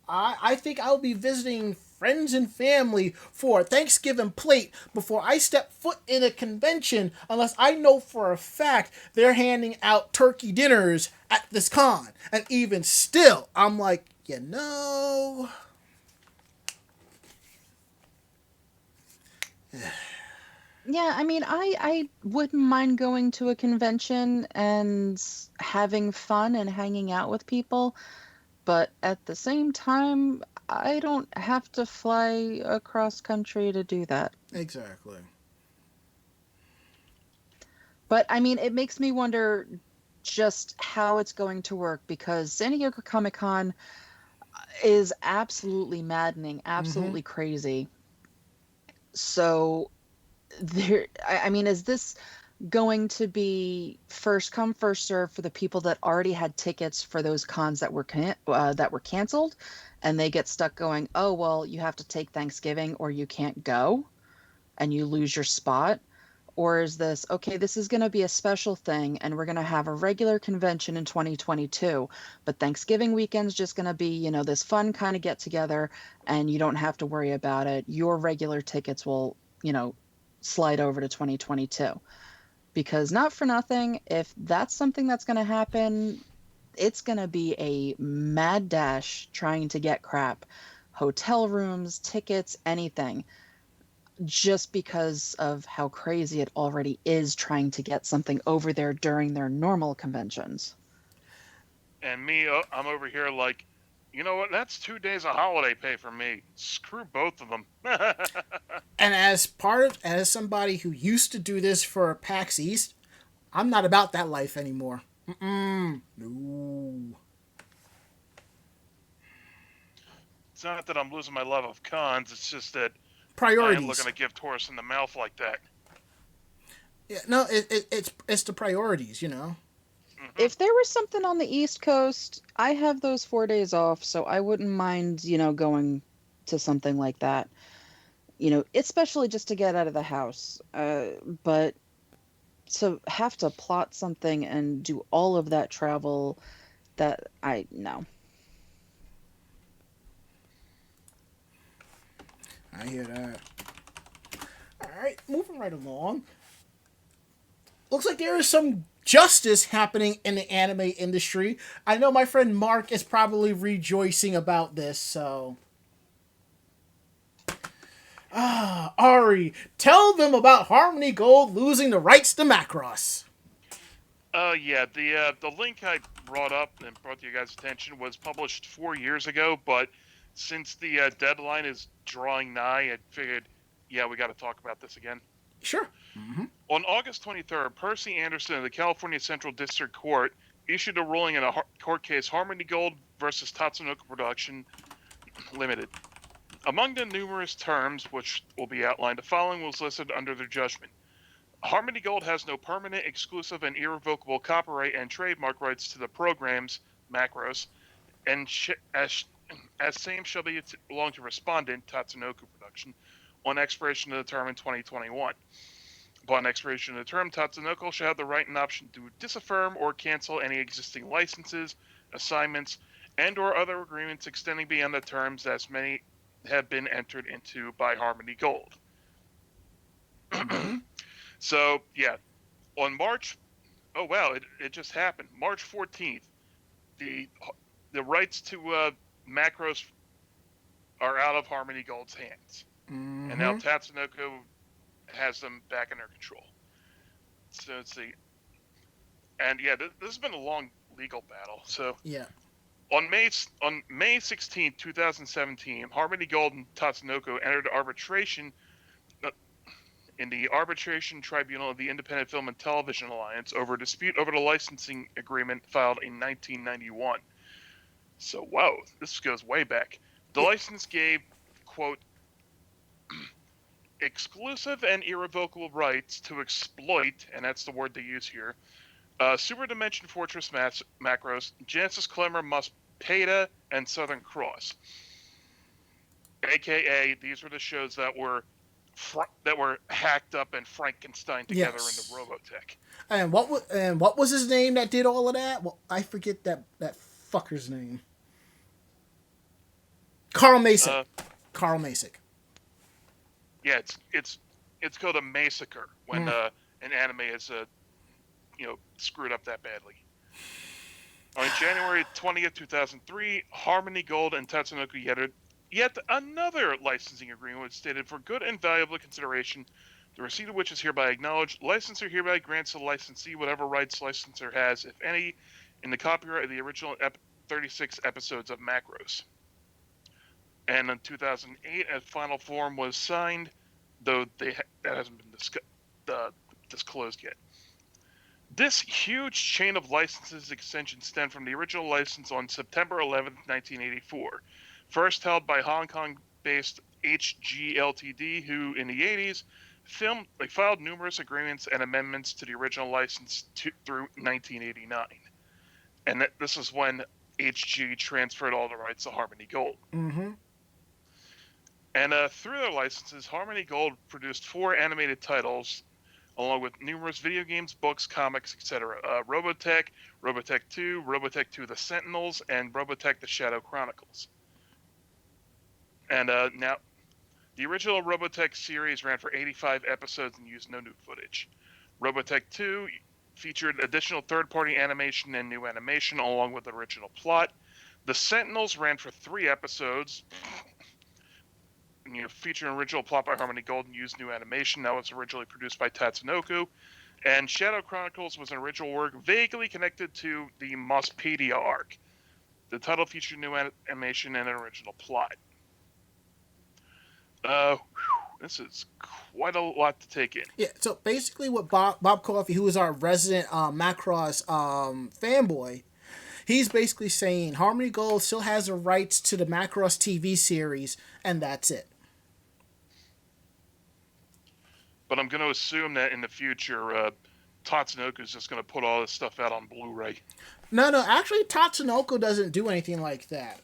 Speaker 2: I think I'll be visiting friends and family for a Thanksgiving plate before I step foot in a convention, unless I know for a fact they're handing out turkey dinners at this con. And even still, I'm like, you know...
Speaker 4: Yeah, I mean, I wouldn't mind going to a convention and having fun and hanging out with people, but at the same time, I don't have to fly across country to do that.
Speaker 2: Exactly.
Speaker 4: But I mean, it makes me wonder just how it's going to work, because San Diego Comic-Con is absolutely maddening, absolutely crazy. So I mean, is this going to be first come first serve for the people that already had tickets for those cons that were canceled, and they get stuck going, oh well, you have to take Thanksgiving or you can't go, and you lose your spot? Or is this, okay, this is going to be a special thing and we're going to have a regular convention in 2022, but Thanksgiving weekend's just going to be, this fun kind of get together, and you don't have to worry about it. Your regular tickets will, slide over to 2022. Because not for nothing, if that's something that's going to happen, it's going to be a mad dash trying to get crap. Hotel rooms, tickets, anything. Just because of how crazy it already is trying to get something over there during their normal conventions.
Speaker 3: And me, I'm over here like, you know what? That's 2 days of holiday pay for me. Screw both of them.
Speaker 2: And as somebody who used to do this for PAX East, I'm not about that life anymore. No.
Speaker 3: It's not that I'm losing my love of cons. It's just that
Speaker 2: Priorities.
Speaker 3: I ain't looking to give tourists in the mouth like that.
Speaker 2: Yeah, no, it's the priorities,
Speaker 4: If there was something on the East Coast, I have those 4 days off, so I wouldn't mind, going to something like that. Especially just to get out of the house. But to have to plot something and do all of that travel, no.
Speaker 2: I hear that. All right, moving right along. Looks like there is some justice happening in the anime industry. I know my friend Mark is probably rejoicing about this, so... Ari, tell them about Harmony Gold losing the rights to Macross.
Speaker 3: Yeah, the link I brought up and brought to your guys' attention was published 4 years ago, but since the deadline is drawing nigh, I figured, yeah, we got to talk about this again.
Speaker 2: Sure.
Speaker 3: On August 23rd, Percy Anderson of the California Central District Court issued a ruling in a court case, Harmony Gold versus Tatsunoko Production Limited. Among the numerous terms, which will be outlined, the following was listed under their judgment. Harmony Gold has no permanent, exclusive, and irrevocable copyright and trademark rights to the programs, Macross, and as same shall belong to respondent, Tatsunoko Production, on expiration of the term in 2021. Upon expiration of the term, Tatsunoko shall have the right and option to disaffirm or cancel any existing licenses, assignments, and or other agreements extending beyond the terms as many have been entered into by Harmony Gold. So, yeah, on March, oh wow, it just happened. March 14th, the the rights to Macross are out of Harmony Gold's hands, and now Tatsunoko has them back in their control. So let's see. And yeah, this has been a long legal battle. So
Speaker 2: yeah.
Speaker 3: on May 16, 2017, Harmony Gold and Tatsunoko entered arbitration in the Arbitration Tribunal of the Independent Film and Television Alliance over a dispute over the licensing agreement filed in 1991. So, wow, this goes way back. The license gave, quote, exclusive and irrevocable rights to exploit, and that's the word they use here, Super Dimension Fortress Macross, Genesis Climber Muspeta, and Southern Cross. AKA, these were the shows that were hacked up and Frankenstein together in the Robotech.
Speaker 2: And what was his name that did all of that? Well, I forget that fucker's name. Carl Masick. Carl Masick.
Speaker 3: Yeah, it's called a massacre when an anime is screwed up that badly. On January 20th, 2003, Harmony Gold and Tatsunoko yet another licensing agreement was stated for good and valuable consideration, the receipt of which is hereby acknowledged. Licensor hereby grants the licensee whatever rights licensor has, if any, in the copyright of the original 36 episodes of Macross. And in 2008, a final form was signed, though that hasn't been disclosed yet. This huge chain of licenses extension stemmed from the original license on September 11th, 1984. First held by Hong Kong-based HG Ltd, who in the 80s filed numerous agreements and amendments to the original license through 1989. And this is when HG transferred all the rights to Harmony Gold.
Speaker 2: Mm-hmm.
Speaker 3: And through their licenses, Harmony Gold produced 4 animated titles, along with numerous video games, books, comics, etc. Robotech, Robotech 2, Robotech 2 The Sentinels, and Robotech The Shadow Chronicles. And now, the original Robotech series ran for 85 episodes and used no new footage. Robotech 2 featured additional third-party animation and new animation, along with the original plot. The Sentinels ran for 3 episodes, featuring an original plot by Harmony Gold and used new animation that was originally produced by Tatsunoko. And Shadow Chronicles was an original work vaguely connected to the Mospedia arc. The title featured new animation and an original plot. This is quite a lot to take in.
Speaker 2: Yeah, so basically what Bob Coffey, who is our resident Macross fanboy, he's basically saying Harmony Gold still has the rights to the Macross TV series, and that's it.
Speaker 3: But I'm going to assume that in the future, Tatsunoko is just going to put all this stuff out on Blu-ray.
Speaker 2: No, actually Tatsunoko doesn't do anything like that.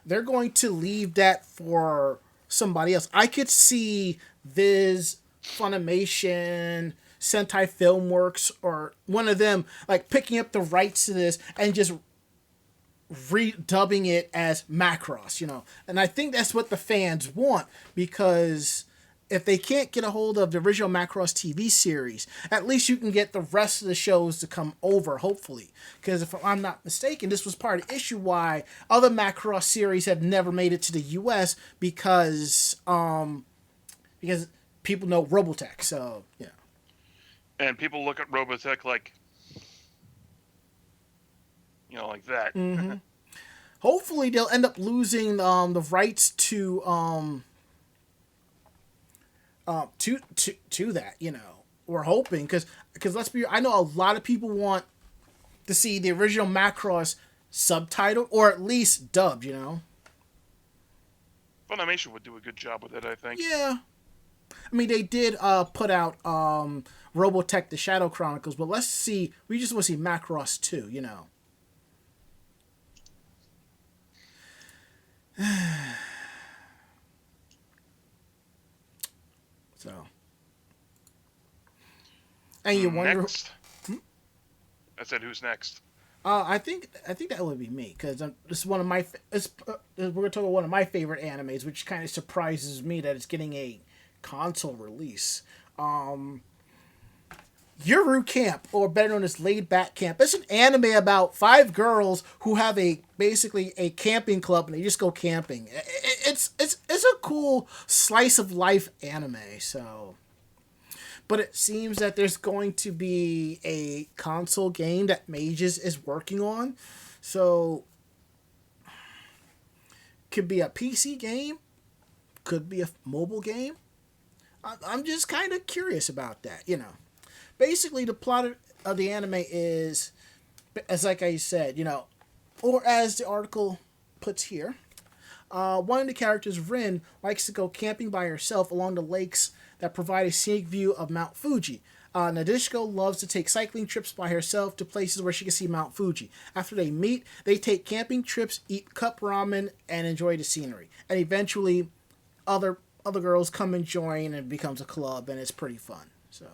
Speaker 2: They're going to leave that for somebody else. I could see Viz, Funimation, Sentai Filmworks, or one of them like picking up the rights to this and just redubbing it as Macross, And I think that's what the fans want, because if they can't get a hold of the original Macross TV series, at least you can get the rest of the shows to come over, hopefully. Because if I'm not mistaken, this was part of the issue why other Macross series have never made it to the U.S. because people know Robotech, so, yeah.
Speaker 3: And people look at Robotech like that.
Speaker 2: Mm-hmm. Hopefully they'll end up losing the rights to that, We're hoping, because let's be, I know a lot of people want to see the original Macross subtitled or at least dubbed,
Speaker 3: Funimation would do a good job with it, I think.
Speaker 2: Yeah. I mean, they did put out Robotech The Shadow Chronicles, but let's see, we just want to see Macross 2, So, and you wonder.
Speaker 3: Next. I said, who's next?
Speaker 2: I think that would be me, because this is one of my. We're gonna talk about one of my favorite animes, which kind of surprises me that it's getting a console release. Yuru Camp, or better known as Laid Back Camp. It's an anime about 5 girls who have basically a camping club and they just go camping. It's a cool slice of life anime. So, but it seems that there's going to be a console game that Mages is working on. So, could be a PC game, could be a mobile game. I'm just kind of curious about that, you know. Basically, the plot of the anime is, as like I said, you know, or as the article puts here, one of the characters, Rin, likes to go camping by herself along the lakes that provide a scenic view of Mount Fuji. Nadeshiko loves to take cycling trips by herself to places where she can see Mount Fuji. After they meet, they take camping trips, eat cup ramen, and enjoy the scenery. And eventually, other girls come and join, and it becomes a club, and it's pretty fun. So.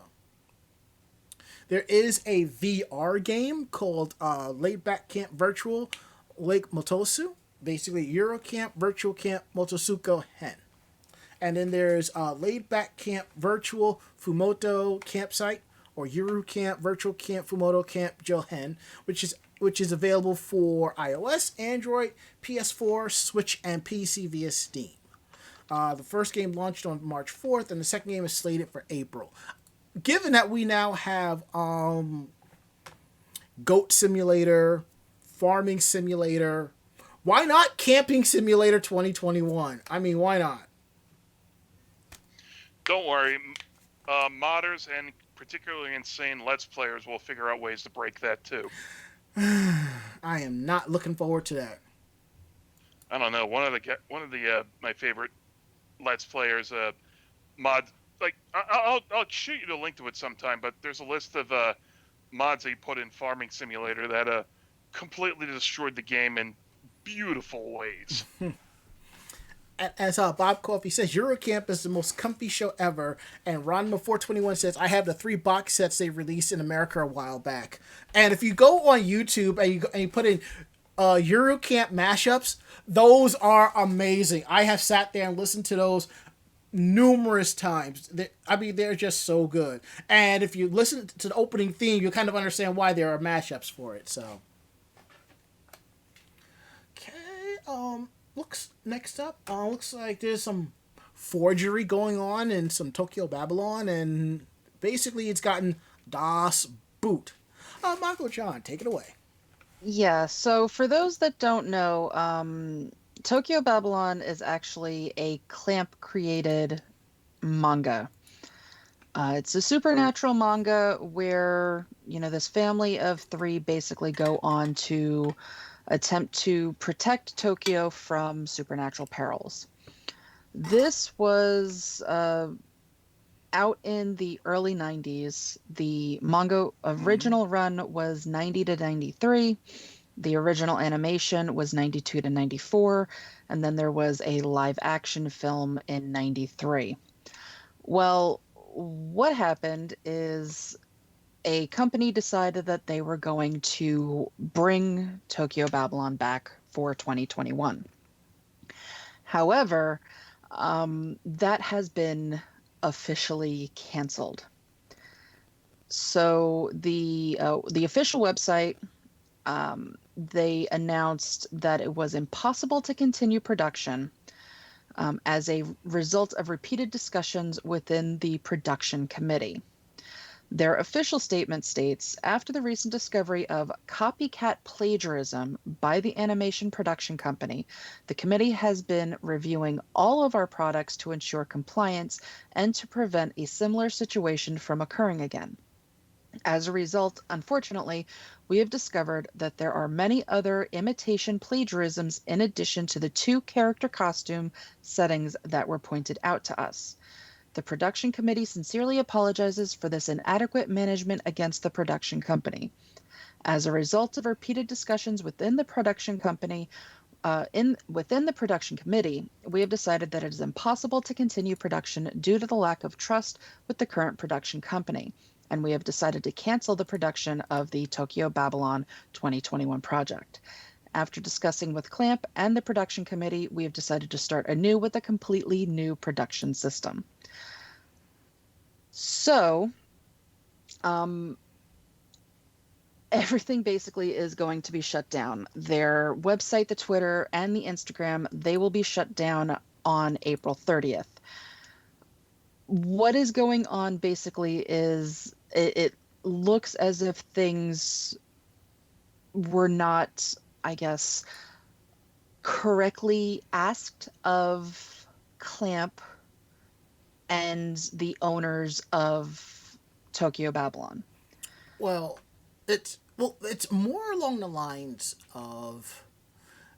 Speaker 2: There is a VR game called Laid Back Camp Virtual Lake Motosu. Basically, Yuru Camp Virtual Camp Motosuko Hen. And then there's Laid Back Camp Virtual Fumoto Campsite, or Yuru Camp Virtual Camp Fumoto Camp Johen, which is available for iOS, Android, PS4, Switch, and PC via Steam. The first game launched on March 4th, and the second game is slated for April. Given that we now have Goat Simulator, Farming Simulator, why not Camping Simulator 2021? I mean, why not?
Speaker 3: Don't worry. Modders and particularly insane Let's Players will figure out ways to break that too.
Speaker 2: I am not looking forward to that.
Speaker 3: I don't know. One of the my favorite Let's Players mod. Like I'll shoot you the link to it sometime, but there's a list of mods they put in Farming Simulator that completely destroyed the game in beautiful ways.
Speaker 2: As Bob Coffey says, Yuru Camp is the most comfy show ever, and Ronma421 says, I have the 3 box sets they released in America a while back. And if you go on YouTube and you put in Yuru Camp mashups, those are amazing. I have sat there and listened to those numerous times. They're just so good. And if you listen to the opening theme, you kind of understand why there are mashups for it. So, okay. Next up, looks like there's some forgery going on in some Tokyo Babylon, and basically it's gotten DOS boot. Mako-chan, take it away.
Speaker 4: Yeah, so for those that don't know, Tokyo Babylon is actually a Clamp-created manga. It's a supernatural manga where, this family of 3 basically go on to attempt to protect Tokyo from supernatural perils. This was out in the early 90s. The manga original run was 90 to 93. The original animation was 92 to 94, and then there was a live action film in 93. Well, what happened is a company decided that they were going to bring Tokyo Babylon back for 2021. However, that has been officially canceled. So the official website, they announced that it was impossible to continue production as a result of repeated discussions within the production committee. Their official statement states, after the recent discovery of copycat plagiarism by the animation production company, the committee has been reviewing all of our products to ensure compliance and to prevent a similar situation from occurring again. As a result, unfortunately, we have discovered that there are many other imitation plagiarisms in addition to the 2 character costume settings that were pointed out to us. The production committee sincerely apologizes for this inadequate management against the production company. As a result of repeated discussions within the production company, within the production committee, we have decided that it is impossible to continue production due to the lack of trust with the current production company, and we have decided to cancel the production of the Tokyo Babylon 2021 project. After discussing with Clamp and the production committee, we have decided to start anew with a completely new production system. So, Um, everything basically is going to be shut down. Their website, the Twitter, and the Instagram, they will be shut down on April 30th. What is going on basically is it looks as if things were not, I guess, correctly asked of Clamp and the owners of Tokyo Babylon.
Speaker 2: Well, it's more along the lines of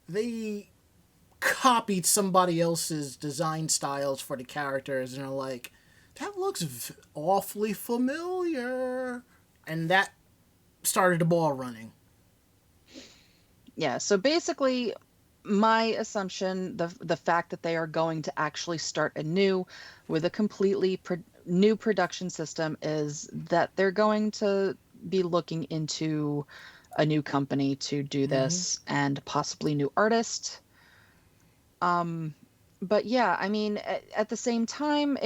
Speaker 2: they copied somebody else's design styles for the characters and are like, that looks awfully familiar, and that started the ball running.
Speaker 4: Yeah, so basically my assumption, the fact that they are going to actually start anew with a completely new production system, is that they're going to be looking into a new company to do this, and possibly new artist. But yeah, I mean, at the same time,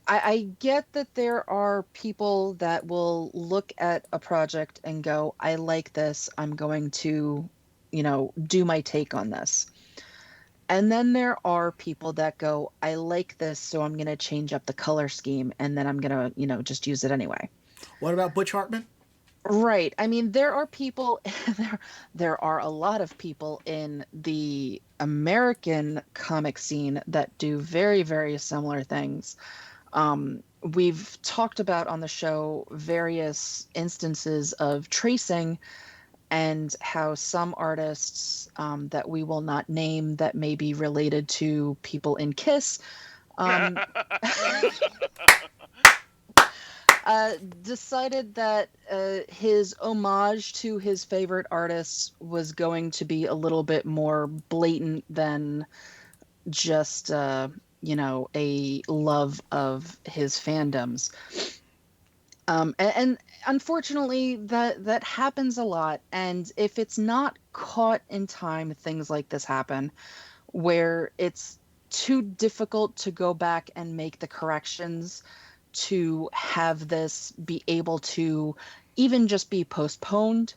Speaker 4: I get that there are people that will look at a project and go, I like this, I'm going to, do my take on this. And then there are people that go, I like this, so I'm going to change up the color scheme, and then I'm going to, just use it anyway.
Speaker 2: What about Butch Hartman?
Speaker 4: Right. I mean, there are people, there are a lot of people in the American comic scene that do very, very similar things. We've talked about on the show various instances of tracing, and how some artists, that we will not name, that may be related to people in Kiss, decided that his homage to his favorite artists was going to be a little bit more blatant than just a love of his fandoms. And unfortunately, that happens a lot. And if it's not caught in time, things like this happen, where it's too difficult to go back and make the corrections to have this be able to even just be postponed.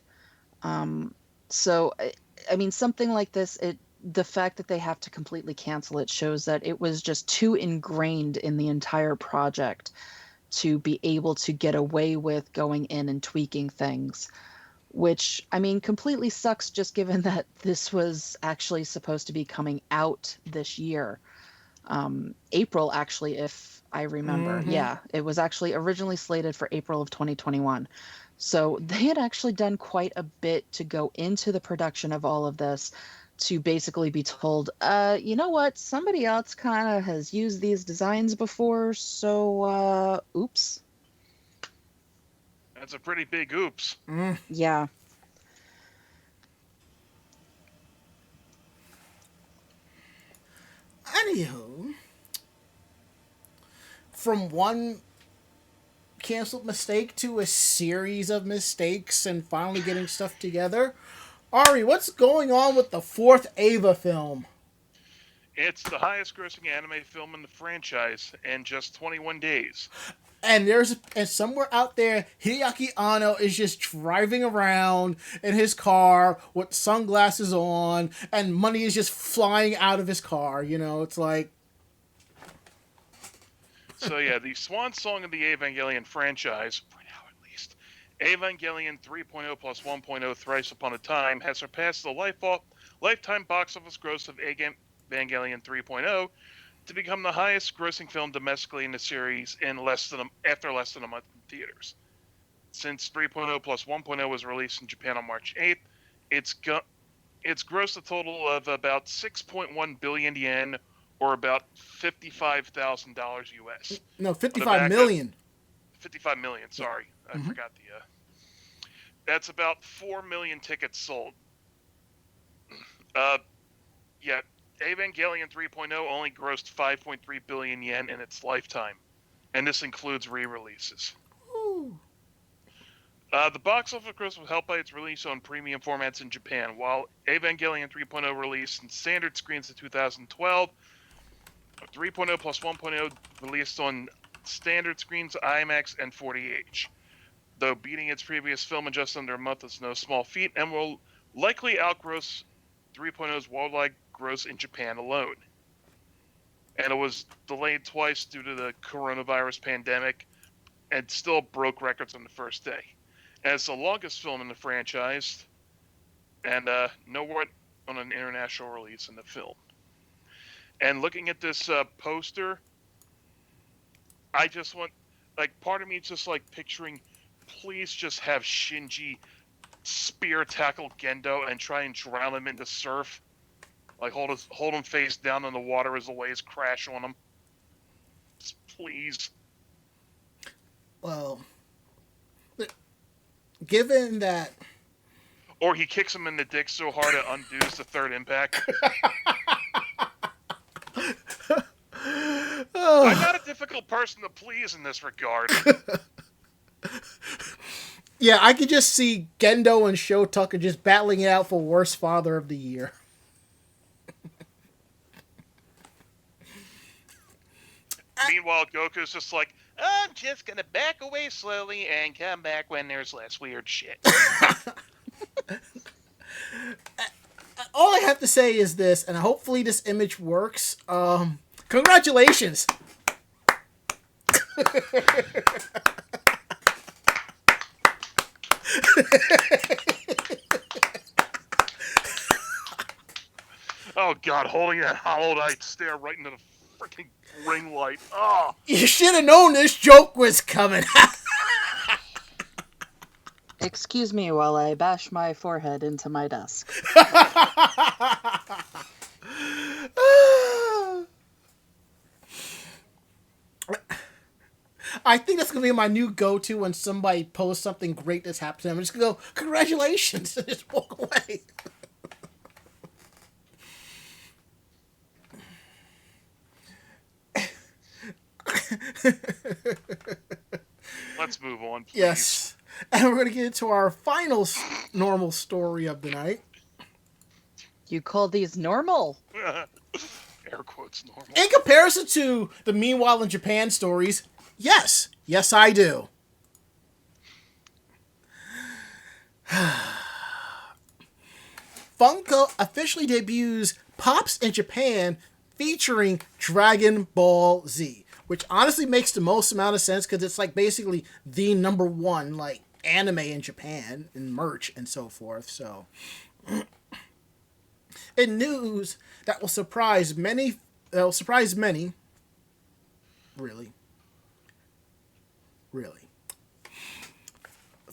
Speaker 4: So, I mean, something like this, the fact that they have to completely cancel it shows that it was just too ingrained in the entire project to be able to get away with going in and tweaking things, which, I mean, completely sucks, just given that this was actually supposed to be coming out this year. April, actually, if I remember. Yeah, it was actually originally slated for April of 2021. So they had actually done quite a bit to go into the production of all of this, to basically be told, you know what, somebody else kind of has used these designs before, so, oops.
Speaker 3: That's a pretty big oops.
Speaker 4: Yeah.
Speaker 2: Anywho, from one canceled mistake to a series of mistakes and finally getting stuff together, Ari, what's going on with the fourth Ava film?
Speaker 3: It's the highest grossing anime film in the franchise in just 21 days.
Speaker 2: And somewhere out there, Hideaki Anno is just driving around in his car with sunglasses on, and money is just flying out of his car. It's like...
Speaker 3: So yeah, the swan song of the Evangelion franchise, for now at least, Evangelion 3.0 plus 1.0 Thrice Upon a Time, has surpassed the lifetime box office gross of Evangelion 3.0 to become the highest grossing film domestically in the series after less than a month in theaters. Since 3.0 plus 1.0 was released in Japan on March 8th, it's grossed a total of about 6.1 billion yen, or about $55,000 US.
Speaker 2: No, 55 million.
Speaker 3: 55 million, sorry. I forgot that's about 4 million tickets sold. Yeah, Evangelion 3.0 only grossed 5.3 billion yen in its lifetime, and this includes re-releases. The box office gross was helped by its release on premium formats in Japan. While Evangelion 3.0 released in standard screens in 2012, 3.0 plus 1.0 released on standard screens, IMAX, and 40H. Though beating its previous film in just under a month is no small feat, and will likely outgross 3.0's worldwide gross in Japan alone. And it was delayed twice due to the coronavirus pandemic, and still broke records on the first day. And it's the longest film in the franchise, and no word on an international release in the film. And looking at this poster, I just want, like, part of me just like picturing, please just have Shinji spear tackle Gendo and try and drown him in the surf. Like, hold him face down in the water as the waves crash on him. Just please.
Speaker 2: Well, given that...
Speaker 3: Or he kicks him in the dick so hard it undoes the third impact. I'm not a difficult person to please in this regard.
Speaker 2: Yeah, I could just see Gendo and Sho Tucker just battling it out for worst father of the year.
Speaker 3: Meanwhile, Goku's just like, I'm just gonna back away slowly and come back when there's less weird shit.
Speaker 2: All I have to say is this, and hopefully this image works. Congratulations!
Speaker 3: Oh god, holding that hollow eyed stare right into the freaking ring light. Oh.
Speaker 2: You should have known this joke was coming.
Speaker 4: Excuse me while I bash my forehead into my desk.
Speaker 2: I think that's going to be my new go-to when somebody posts something great that's happened to them. I'm just going to go, congratulations, and just walk away.
Speaker 3: Let's move on, please.
Speaker 2: Yes. And we're going to get into our final normal story of the night.
Speaker 4: You call these normal?
Speaker 3: Air quotes normal.
Speaker 2: In comparison to the Meanwhile in Japan stories, yes. Yes, I do. Funko officially debuts Pops in Japan featuring Dragon Ball Z, which honestly makes the most amount of sense because it's like basically the number one like anime in Japan and merch and so forth. So, in news that will surprise many, really.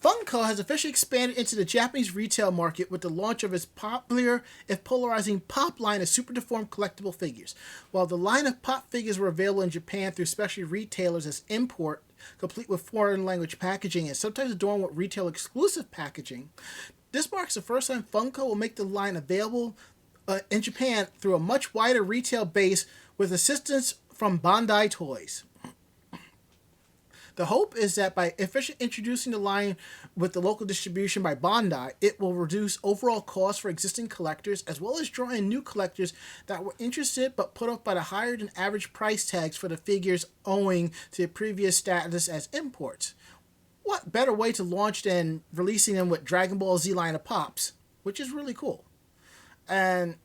Speaker 2: Funko has officially expanded into the Japanese retail market with the launch of its popular, if polarizing, Pop line of super deformed collectible figures. While the line of Pop figures were available in Japan through specialty retailers as import, complete with foreign language packaging and sometimes adorned with retail exclusive packaging, this marks the first time Funko will make the line available in Japan through a much wider retail base with assistance from Bandai Toys. The hope is that by efficiently introducing the line with the local distribution by Bandai, it will reduce overall costs for existing collectors as well as draw in new collectors that were interested but put off by the higher than average price tags for the figures owing to their previous status as imports. What better way to launch than releasing them with Dragon Ball Z line of Pops, which is really cool. And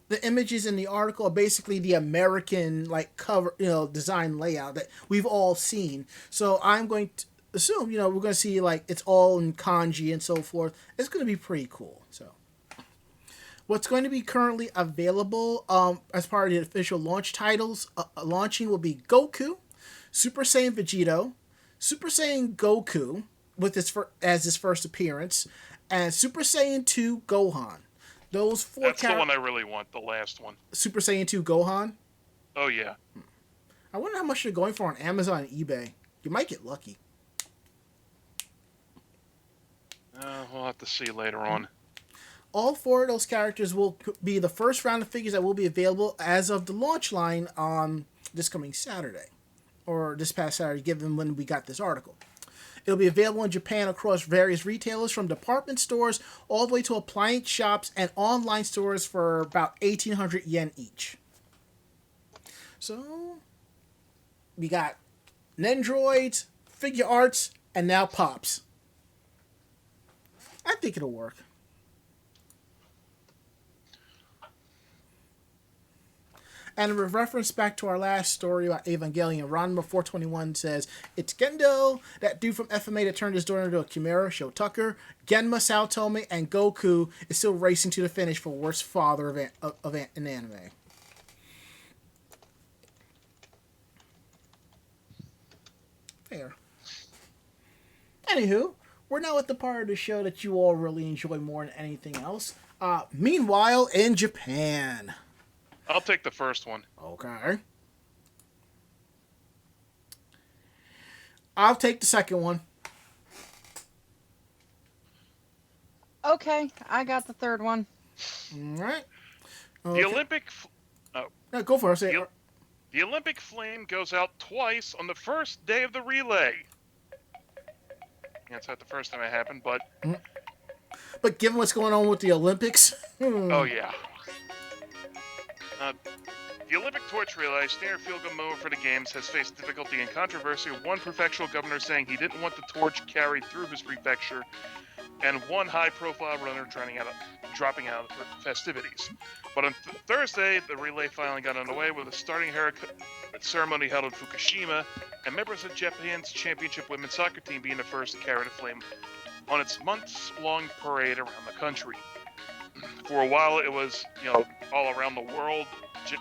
Speaker 2: the images in the article are basically the American like cover, design layout that we've all seen. So I'm going to assume, we're going to see like it's all in kanji and so forth. It's going to be pretty cool. So what's going to be currently available as part of the official launch titles launching will be Goku, Super Saiyan Vegito, Super Saiyan Goku with his first appearance, and Super Saiyan 2 Gohan. Those four.
Speaker 3: That's the one I really want, the last one.
Speaker 2: Super Saiyan 2 Gohan?
Speaker 3: Oh, yeah.
Speaker 2: I wonder how much they're going for on Amazon and eBay. You might get lucky.
Speaker 3: We'll have to see later on.
Speaker 2: All four of those characters will be the first round of figures that will be available as of the launch line on this coming Saturday. Or this past Saturday, given when we got this article. It'll be available in Japan across various retailers from department stores all the way to appliance shops and online stores for about 1,800 yen each. So we got Nendroids, figure arts, and now Pops. I think it'll work. And with reference back to our last story about Evangelion, Ranma421 says, it's Gendo, that dude from FMA that turned his daughter into a Chimera, Sho Tucker, Genma, Saotome, and Goku is still racing to the finish for worst father of an anime. Fair. Anywho, we're now at the part of the show that you all really enjoy more than anything else. Meanwhile, in Japan.
Speaker 3: I'll take the first one.
Speaker 2: Okay. I'll take the second one.
Speaker 4: Okay, I got the third one.
Speaker 2: All right. Okay.
Speaker 3: The Olympic...
Speaker 2: No, go for it.
Speaker 3: The Olympic flame goes out twice on the first day of the relay. Yeah, it's not the first time it happened, but...
Speaker 2: But given what's going on with the Olympics...
Speaker 3: Oh, yeah. The Olympic torch relay, standard field-goal moment for the Games, has faced difficulty and controversy. One prefectural governor saying he didn't want the torch carried through his prefecture, and one high-profile runner dropping out of the festivities. But on Thursday, the relay finally got underway with a starting ceremony held in Fukushima, and members of Japan's championship women's soccer team being the first to carry the flame on its months-long parade around the country. For a while, it was, all around the world,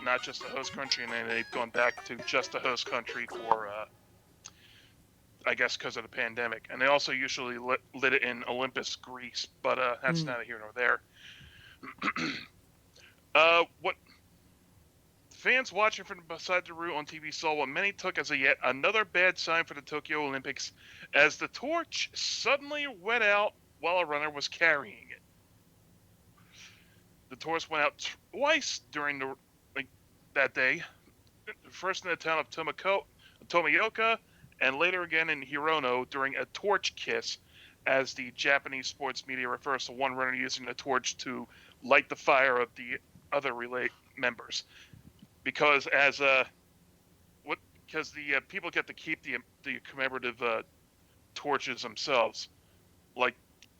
Speaker 3: not just the host country, and then they've gone back to just the host country for, I guess, because of the pandemic. And they also usually lit it in Olympus, Greece, but that's neither here nor there. What fans watching from beside the route on TV saw what many took as yet another bad sign for the Tokyo Olympics, as the torch suddenly went out while a runner was carrying it. The torch went out twice during that day, first in the town of Tomioka, and later again in Hirono during a torch kiss, as the Japanese sports media refers to one runner using the torch to light the fire of the other relay members. Because the people get to keep the commemorative torches themselves. Like,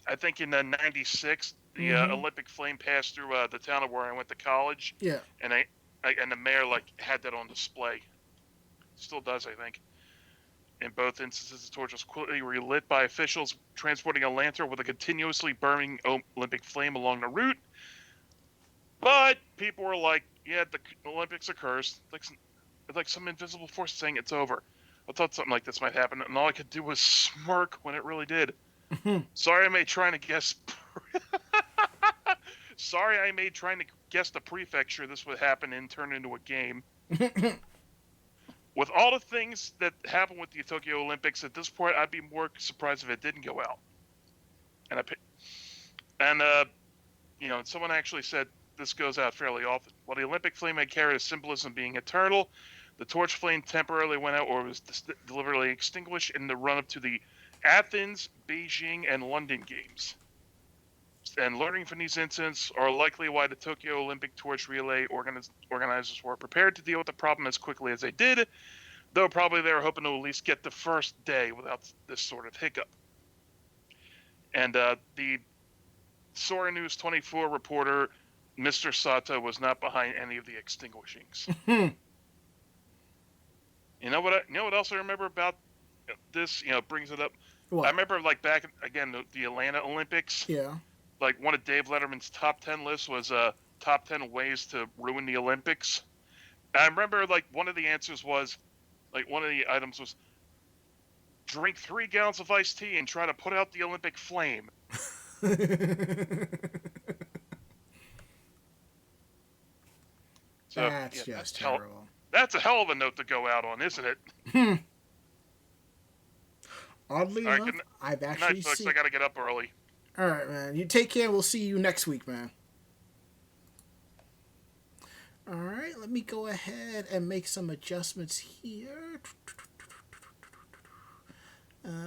Speaker 3: I think in the 96, the Olympic flame passed through the town of where I went to college.
Speaker 2: Yeah.
Speaker 3: And and the mayor had that on display. Still does, I think. In both instances, the torch was quickly relit by officials transporting a lantern with a continuously burning Olympic flame along the route. But people were like, yeah, the Olympics are cursed. Like some invisible force saying it's over. I thought something like this might happen, and all I could do was smirk when it really did. Sorry I made trying to guess the prefecture this would happen and turn into a game. With all the things that happened with the Tokyo Olympics, at this point, I'd be more surprised if it didn't go out. And someone actually said this goes out fairly often. While the Olympic flame had carried a symbolism being eternal, the torch flame temporarily went out or was deliberately extinguished in the run-up to the Athens, Beijing, and London Games. And learning from these incidents are likely why the Tokyo Olympic torch relay organizers were prepared to deal with the problem as quickly as they did, though probably they were hoping to at least get the first day without this sort of hiccup. And the Sora News 24 reporter, Mr. Sato, was not behind any of the extinguishings. You know what else I remember about this? Brings it up.
Speaker 2: What?
Speaker 3: I remember back again the Atlanta Olympics.
Speaker 2: Yeah.
Speaker 3: One of Dave Letterman's top 10 lists was top 10 ways to ruin the Olympics. And I remember one of the answers was one of the items was drink 3 gallons of iced tea and try to put out the Olympic flame. So,
Speaker 2: that's just terrible.
Speaker 3: That's a hell of a note to go out on, isn't it?
Speaker 2: Oddly enough, I've actually
Speaker 3: seen... I gotta get up early.
Speaker 2: All right, man. You take care. We'll see you next week, man. All right, let me go ahead and make some adjustments here. And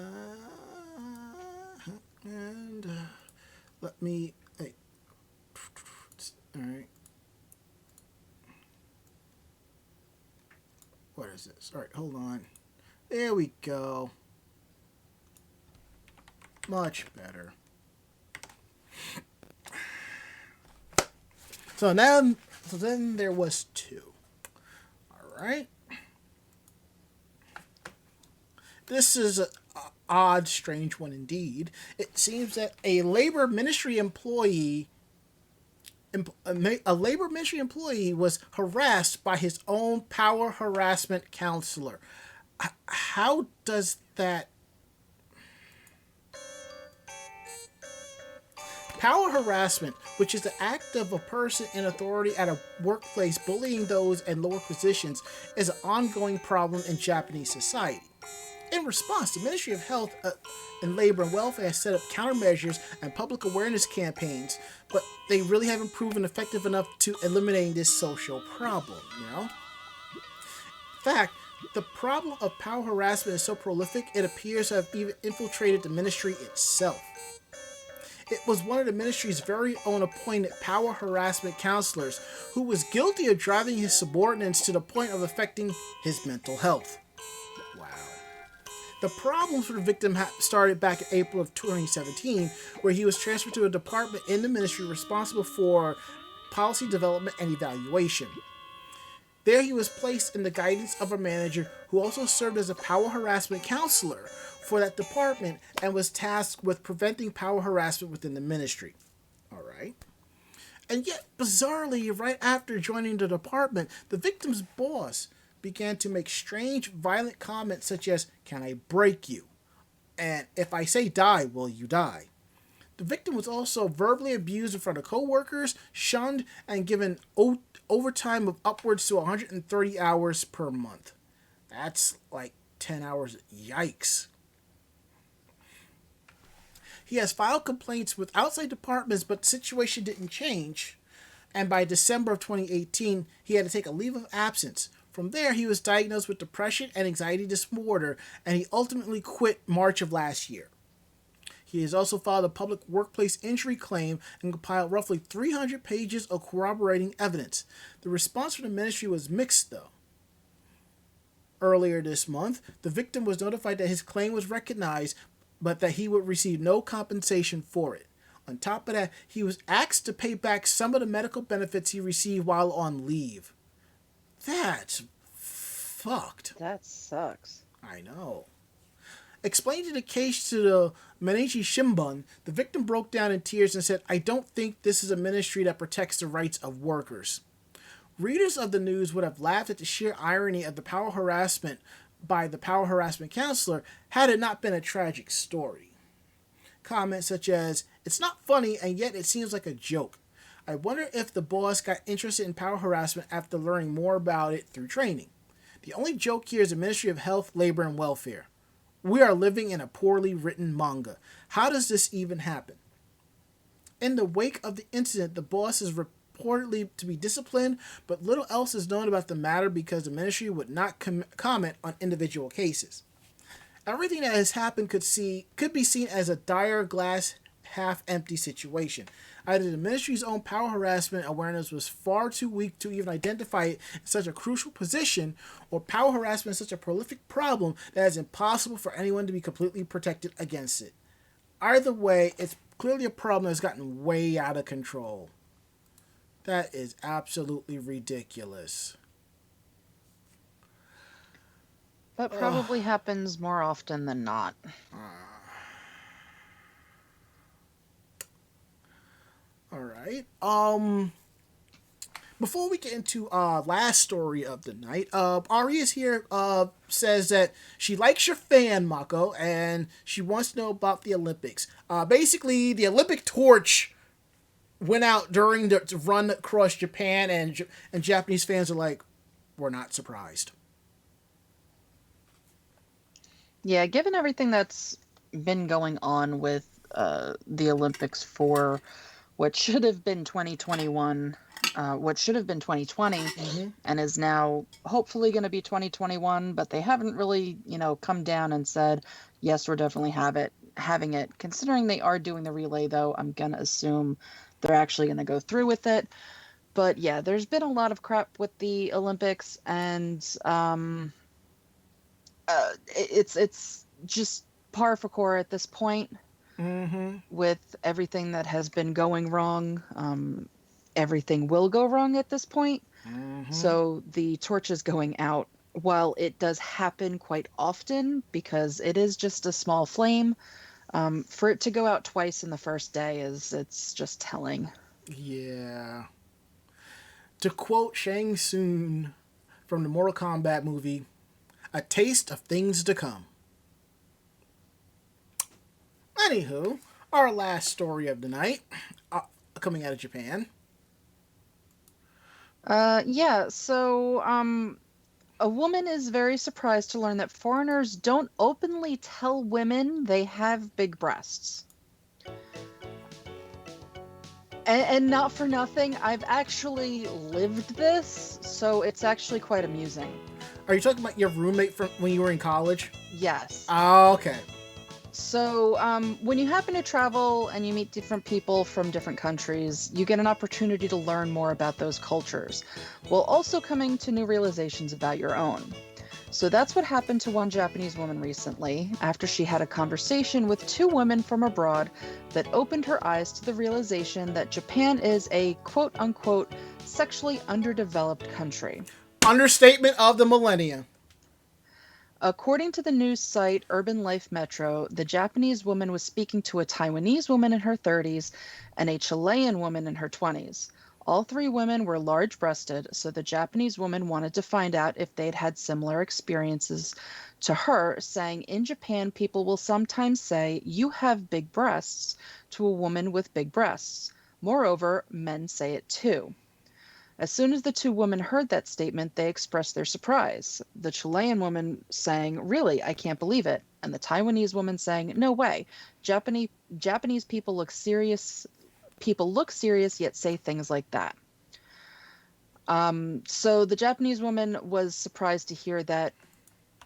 Speaker 2: let me... Hey. All right. All right, hold on. There we go. Much better. So then there was 2. All right. This is an odd, strange one indeed. It seems that a labor ministry employee was harassed by his own power harassment counselor. How does that... Power harassment, which is the act of a person in authority at a workplace bullying those in lower positions, is an ongoing problem in Japanese society. In response, the Ministry of Health and Labor and Welfare has set up countermeasures and public awareness campaigns, but they really haven't proven effective enough to eliminating this social problem, In fact, the problem of power harassment is so prolific, it appears to have even infiltrated the ministry itself. It was one of the ministry's very own appointed power harassment counselors who was guilty of driving his subordinates to the point of affecting his mental health. Wow. The problems for the victim started back in April of 2017, where he was transferred to a department in the ministry responsible for policy development and evaluation. There he was placed in the guidance of a manager who also served as a power harassment counselor for that department and was tasked with preventing power harassment within the ministry. All right. And yet, bizarrely, right after joining the department, the victim's boss began to make strange, violent comments such as, "Can I break you?" And "If I say die, will you die?" The victim was also verbally abused in front of co-workers, shunned, and given overtime of upwards to 130 hours per month. That's like 10 hours. Yikes. He has filed complaints with outside departments, but the situation didn't change. And by December of 2018, he had to take a leave of absence. From there, he was diagnosed with depression and anxiety disorder, and he ultimately quit March of last year. He has also filed a public workplace injury claim and compiled roughly 300 pages of corroborating evidence. The response from the ministry was mixed, though. Earlier this month, the victim was notified that his claim was recognized, but that he would receive no compensation for it. On top of that, he was asked to pay back some of the medical benefits he received while on leave. That's fucked.
Speaker 4: That sucks.
Speaker 2: I know. Explaining the case to the Mainichi Shimbun, the victim broke down in tears and said, "I don't think this is a ministry that protects the rights of workers." Readers of the news would have laughed at the sheer irony of the power harassment by the power harassment counselor had it not been a tragic story. Comments such as, "It's not funny and yet it seems like a joke. I wonder if the boss got interested in power harassment after learning more about it through training. The only joke here is the Ministry of Health, Labor, and Welfare. We are living in a poorly written manga. How does this even happen?" In the wake of the incident, the boss is reportedly to be disciplined, but little else is known about the matter because the ministry would not comment on individual cases. Everything that has happened could be seen as a dire glass half-empty situation. Either the ministry's own power harassment awareness was far too weak to even identify it in such a crucial position, or power harassment is such a prolific problem that it's impossible for anyone to be completely protected against it. Either way, it's clearly a problem that's gotten way out of control. That is absolutely ridiculous.
Speaker 4: That probably happens more often than not.
Speaker 2: All right. Before we get into last story of the night, Ari is here. Says that she likes your fan, Mako, and she wants to know about the Olympics. Basically, the Olympic torch went out during the run across Japan, and Japanese fans are like, "We're not surprised."
Speaker 4: Yeah, given everything that's been going on with the Olympics for what should have been 2021, what should have been 2020, and is now hopefully going to be 2021, but they haven't really, come down and said, yes, we're definitely having it. Considering they are doing the relay, though, I'm going to assume they're actually going to go through with it. But yeah, there's been a lot of crap with the Olympics, and it's just par for course at this point
Speaker 2: Mm-hmm.
Speaker 4: with everything that has been going wrong. Everything will go wrong at this point.
Speaker 2: Mm-hmm.
Speaker 4: So the torch is going out. While it does happen quite often because it is just a small flame, for it to go out twice in the first day it's just telling.
Speaker 2: Yeah. To quote Shang Tsung from the Mortal Kombat movie, a taste of things to come. Anywho, our last story of the night, coming out of Japan.
Speaker 4: Yeah, so a woman is very surprised to learn that foreigners don't openly tell women they have big breasts. And not for nothing, I've actually lived this, so it's actually quite amusing.
Speaker 2: Are you talking about your roommate from when you were in college?
Speaker 4: Yes.
Speaker 2: Oh, okay.
Speaker 4: So, when you happen to travel and you meet different people from different countries, you get an opportunity to learn more about those cultures, while also coming to new realizations about your own. So that's what happened to one Japanese woman recently, after she had a conversation with two women from abroad that opened her eyes to the realization that Japan is a quote-unquote sexually underdeveloped country.
Speaker 2: Understatement of the millennium.
Speaker 4: According to the news site Urban Life Metro, the Japanese woman was speaking to a Taiwanese woman in her 30s and a Chilean woman in her 20s. All three women were large breasted, so the Japanese woman wanted to find out if they'd had similar experiences to her, saying, "In Japan, people will sometimes say, 'You have big breasts,' to a woman with big breasts. Moreover, men say it too." As soon as the two women heard that statement, they expressed their surprise. The Chilean woman saying, "Really, I can't believe it." And the Taiwanese woman saying, "No way. Japanese people look serious yet say things like that." So the Japanese woman was surprised to hear that,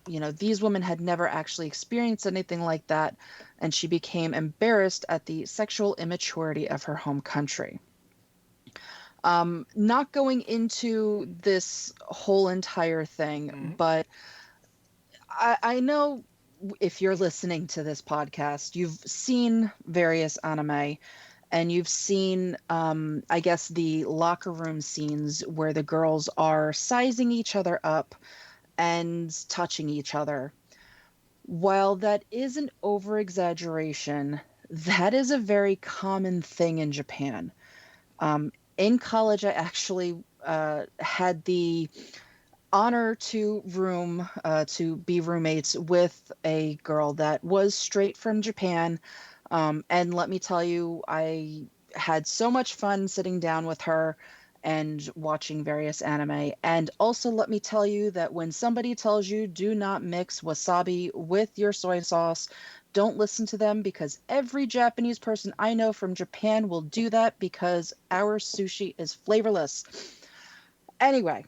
Speaker 4: these women had never actually experienced anything like that, and she became embarrassed at the sexual immaturity of her home country. Not going into this whole entire thing, but I know if you're listening to this podcast, you've seen various anime and you've seen, I guess, the locker room scenes where the girls are sizing each other up and touching each other. While that is an over exaggeration, that is a very common thing in Japan. In college, I actually had the honor to be roommates with a girl that was straight from Japan. And let me tell you, I had so much fun sitting down with her and watching various anime. And also, let me tell you that when somebody tells you do not mix wasabi with your soy sauce, don't listen to them, because every Japanese person I know from Japan will do that because our sushi is flavorless. Anyway,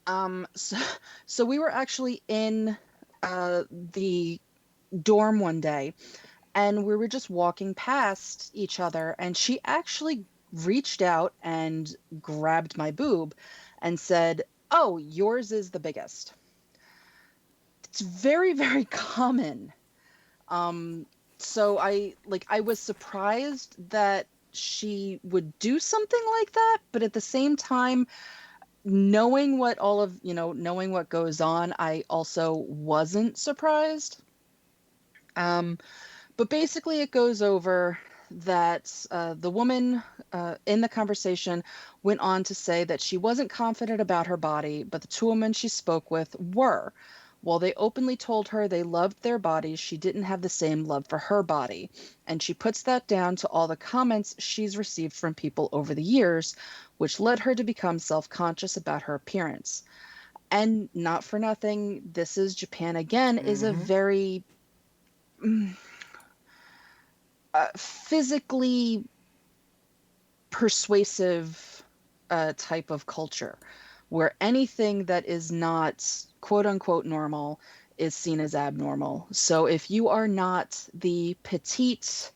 Speaker 4: so, so we were actually in the dorm one day, and we were just walking past each other, and she actually reached out and grabbed my boob and said, "Oh, yours is the biggest." It's very, very common. Um, so I was surprised that she would do something like that, but at the same time, knowing what goes on, I also wasn't surprised. Um, but basically, it goes over that the woman in the conversation went on to say that she wasn't confident about her body, but the two women she spoke with were. While they openly told her they loved their bodies, she didn't have the same love for her body. And she puts that down to all the comments she's received from people over the years, which led her to become self-conscious about her appearance. And not for nothing, This Is Japan Again is a very physically persuasive type of culture, where anything that is not quote unquote normal is seen as abnormal. So if you are not the petite,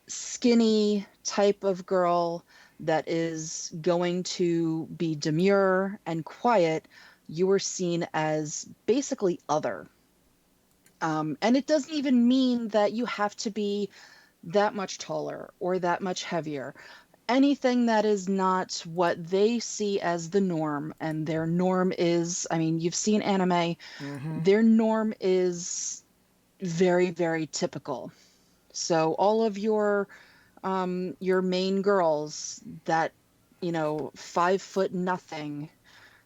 Speaker 4: skinny type of girl that is going to be demure and quiet, you are seen as basically other. And it doesn't even mean that you have to be that much taller or that much heavier. Anything that is not what they see as the norm, and their norm is, I mean, you've seen anime, their norm is very, very typical. So all of your main girls that, 5 foot nothing,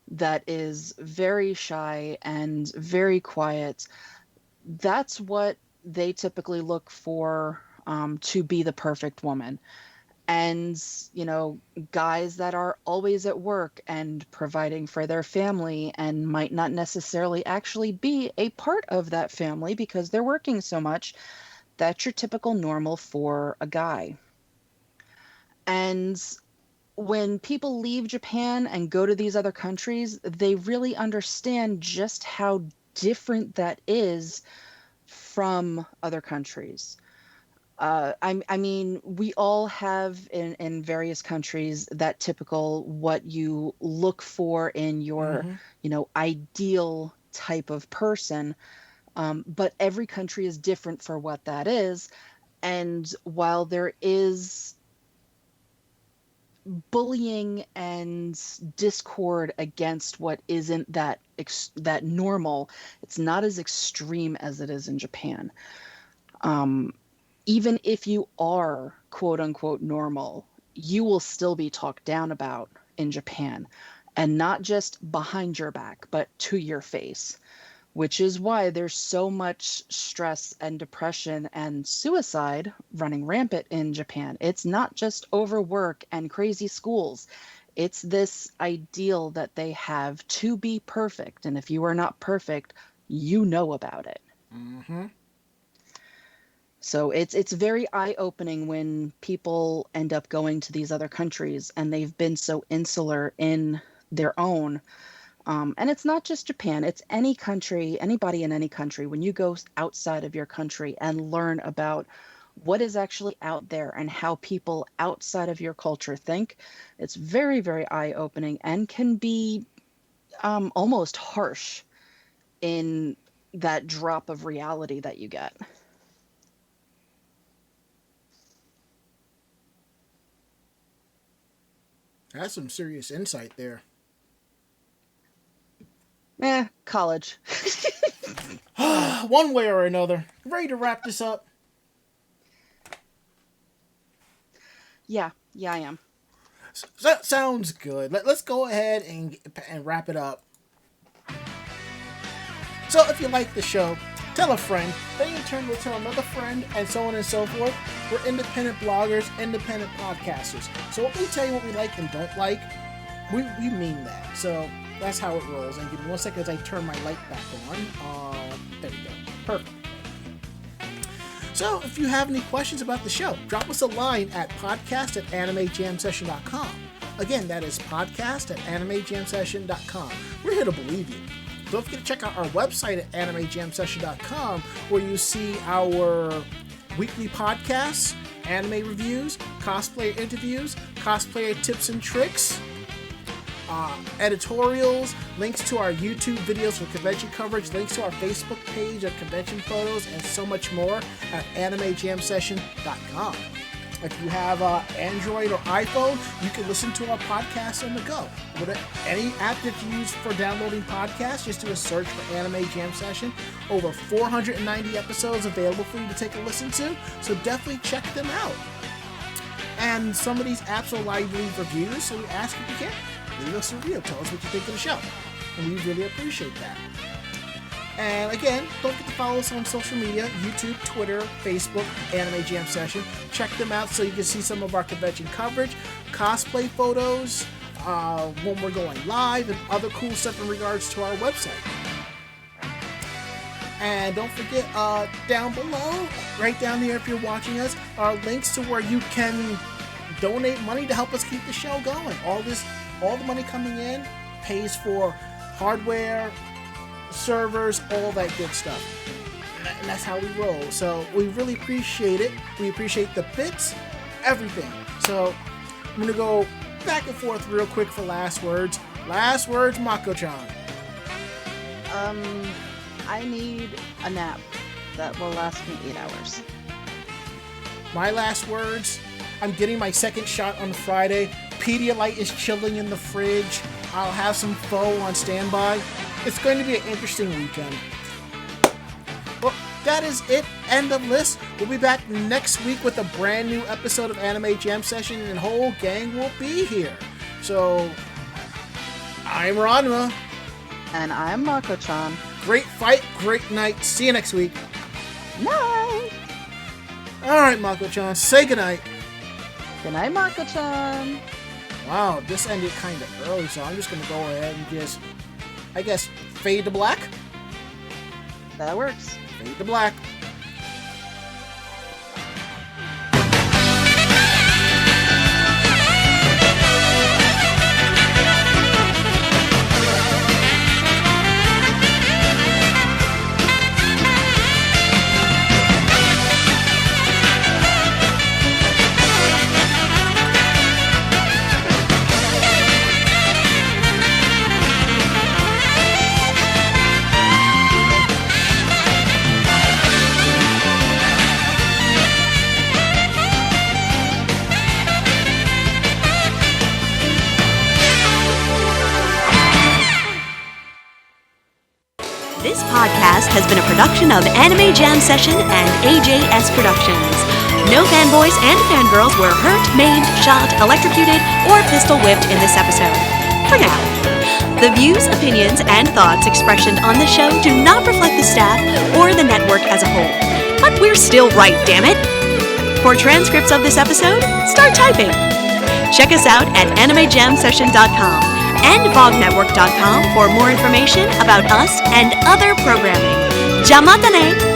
Speaker 4: that is very shy and very quiet, that's what they typically look for, to be the perfect woman. And, guys that are always at work and providing for their family and might not necessarily actually be a part of that family because they're working so much, that's your typical normal for a guy. And when people leave Japan and go to these other countries, they really understand just how different that is from other countries. I mean, we all have in various countries that typical what you look for in your, ideal type of person. But every country is different for what that is. And while there is bullying and discord against what isn't that normal, it's not as extreme as it is in Japan. Even if you are quote unquote normal, you will still be talked down about in Japan, and not just behind your back, but to your face, which is why there's so much stress and depression and suicide running rampant in Japan. It's not just overwork and crazy schools. It's this ideal that they have to be perfect. And if you are not perfect, you know about it. So it's very eye-opening when people end up going to these other countries and they've been so insular in their own. And it's not just Japan, it's any country, anybody in any country. When you go outside of your country and learn about what is actually out there and how people outside of your culture think, it's very, very eye-opening and can be almost harsh in that drop of reality that you get.
Speaker 2: That's some serious insight there.
Speaker 4: College.
Speaker 2: One way or another. Ready to wrap this up?
Speaker 4: Yeah, I am.
Speaker 2: So, that sounds good. Let's go ahead and wrap it up. So if you like the show, tell a friend, then in turn will tell another friend, and so on and so forth. We're independent bloggers, independent podcasters. So when we tell you what we like and don't like, we mean that. So that's how it rolls. And give me 1 second as I turn my light back on. There we go. Perfect. So if you have any questions about the show, drop us a line at podcast@animejamsession.com. Again, that is podcast@animejamsession.com. We're here to believe you. Don't forget to check out our website at animejamsession.com, where you see our weekly podcasts, anime reviews, cosplayer interviews, cosplayer tips and tricks, editorials, links to our YouTube videos for convention coverage, links to our Facebook page of convention photos, and so much more at animejamsession.com. If you have Android or iPhone, you can listen to our podcast on the go. With any app that you use for downloading podcasts, just do a search for Anime Jam Session. Over 490 episodes available for you to take a listen to, so definitely check them out. And some of these apps will allow you to leave reviews, so we ask if you can, leave us a review. Tell us what you think of the show, and we really appreciate that. And again, don't forget to follow us on social media, YouTube, Twitter, Facebook, Anime Jam Session. Check them out so you can see some of our convention coverage, cosplay photos, when we're going live, and other cool stuff in regards to our website. And don't forget, down below, right down there if you're watching us, are links to where you can donate money to help us keep the show going. All the money coming in pays for hardware, servers, all that good stuff. And that's how we roll. So we really appreciate it. We appreciate the bits, everything. So I'm going to go back and forth real quick for last words. Last words, Mako-chan.
Speaker 4: I need a nap. That will last me 8 hours.
Speaker 2: My last words, I'm getting my second shot on Friday. Pedialyte is chilling in the fridge. I'll have some pho on standby. It's going to be an interesting weekend. Well, that is it. End of list. We'll be back next week with a brand new episode of Anime Jam Session, and the whole gang will be here. So, I'm Ranma.
Speaker 4: And I'm Mako-chan.
Speaker 2: Great fight, great night. See you next week.
Speaker 4: Night!
Speaker 2: Alright, Mako-chan, say goodnight.
Speaker 4: Good night, Mako-chan.
Speaker 2: Wow, this ended kind of early, so I'm just going to go ahead and just, I guess, fade to black?
Speaker 4: That works.
Speaker 2: Fade to black.
Speaker 1: This podcast has been a production of Anime Jam Session and AJS Productions. No fanboys and fangirls were hurt, maimed, shot, electrocuted, or pistol whipped in this episode. For now. The views, opinions, and thoughts expressed on the show do not reflect the staff or the network as a whole. But we're still right, damn it! For transcripts of this episode, start typing. Check us out at animejamsession.com. and vognetwork.com for more information about us and other programming. Jamatane!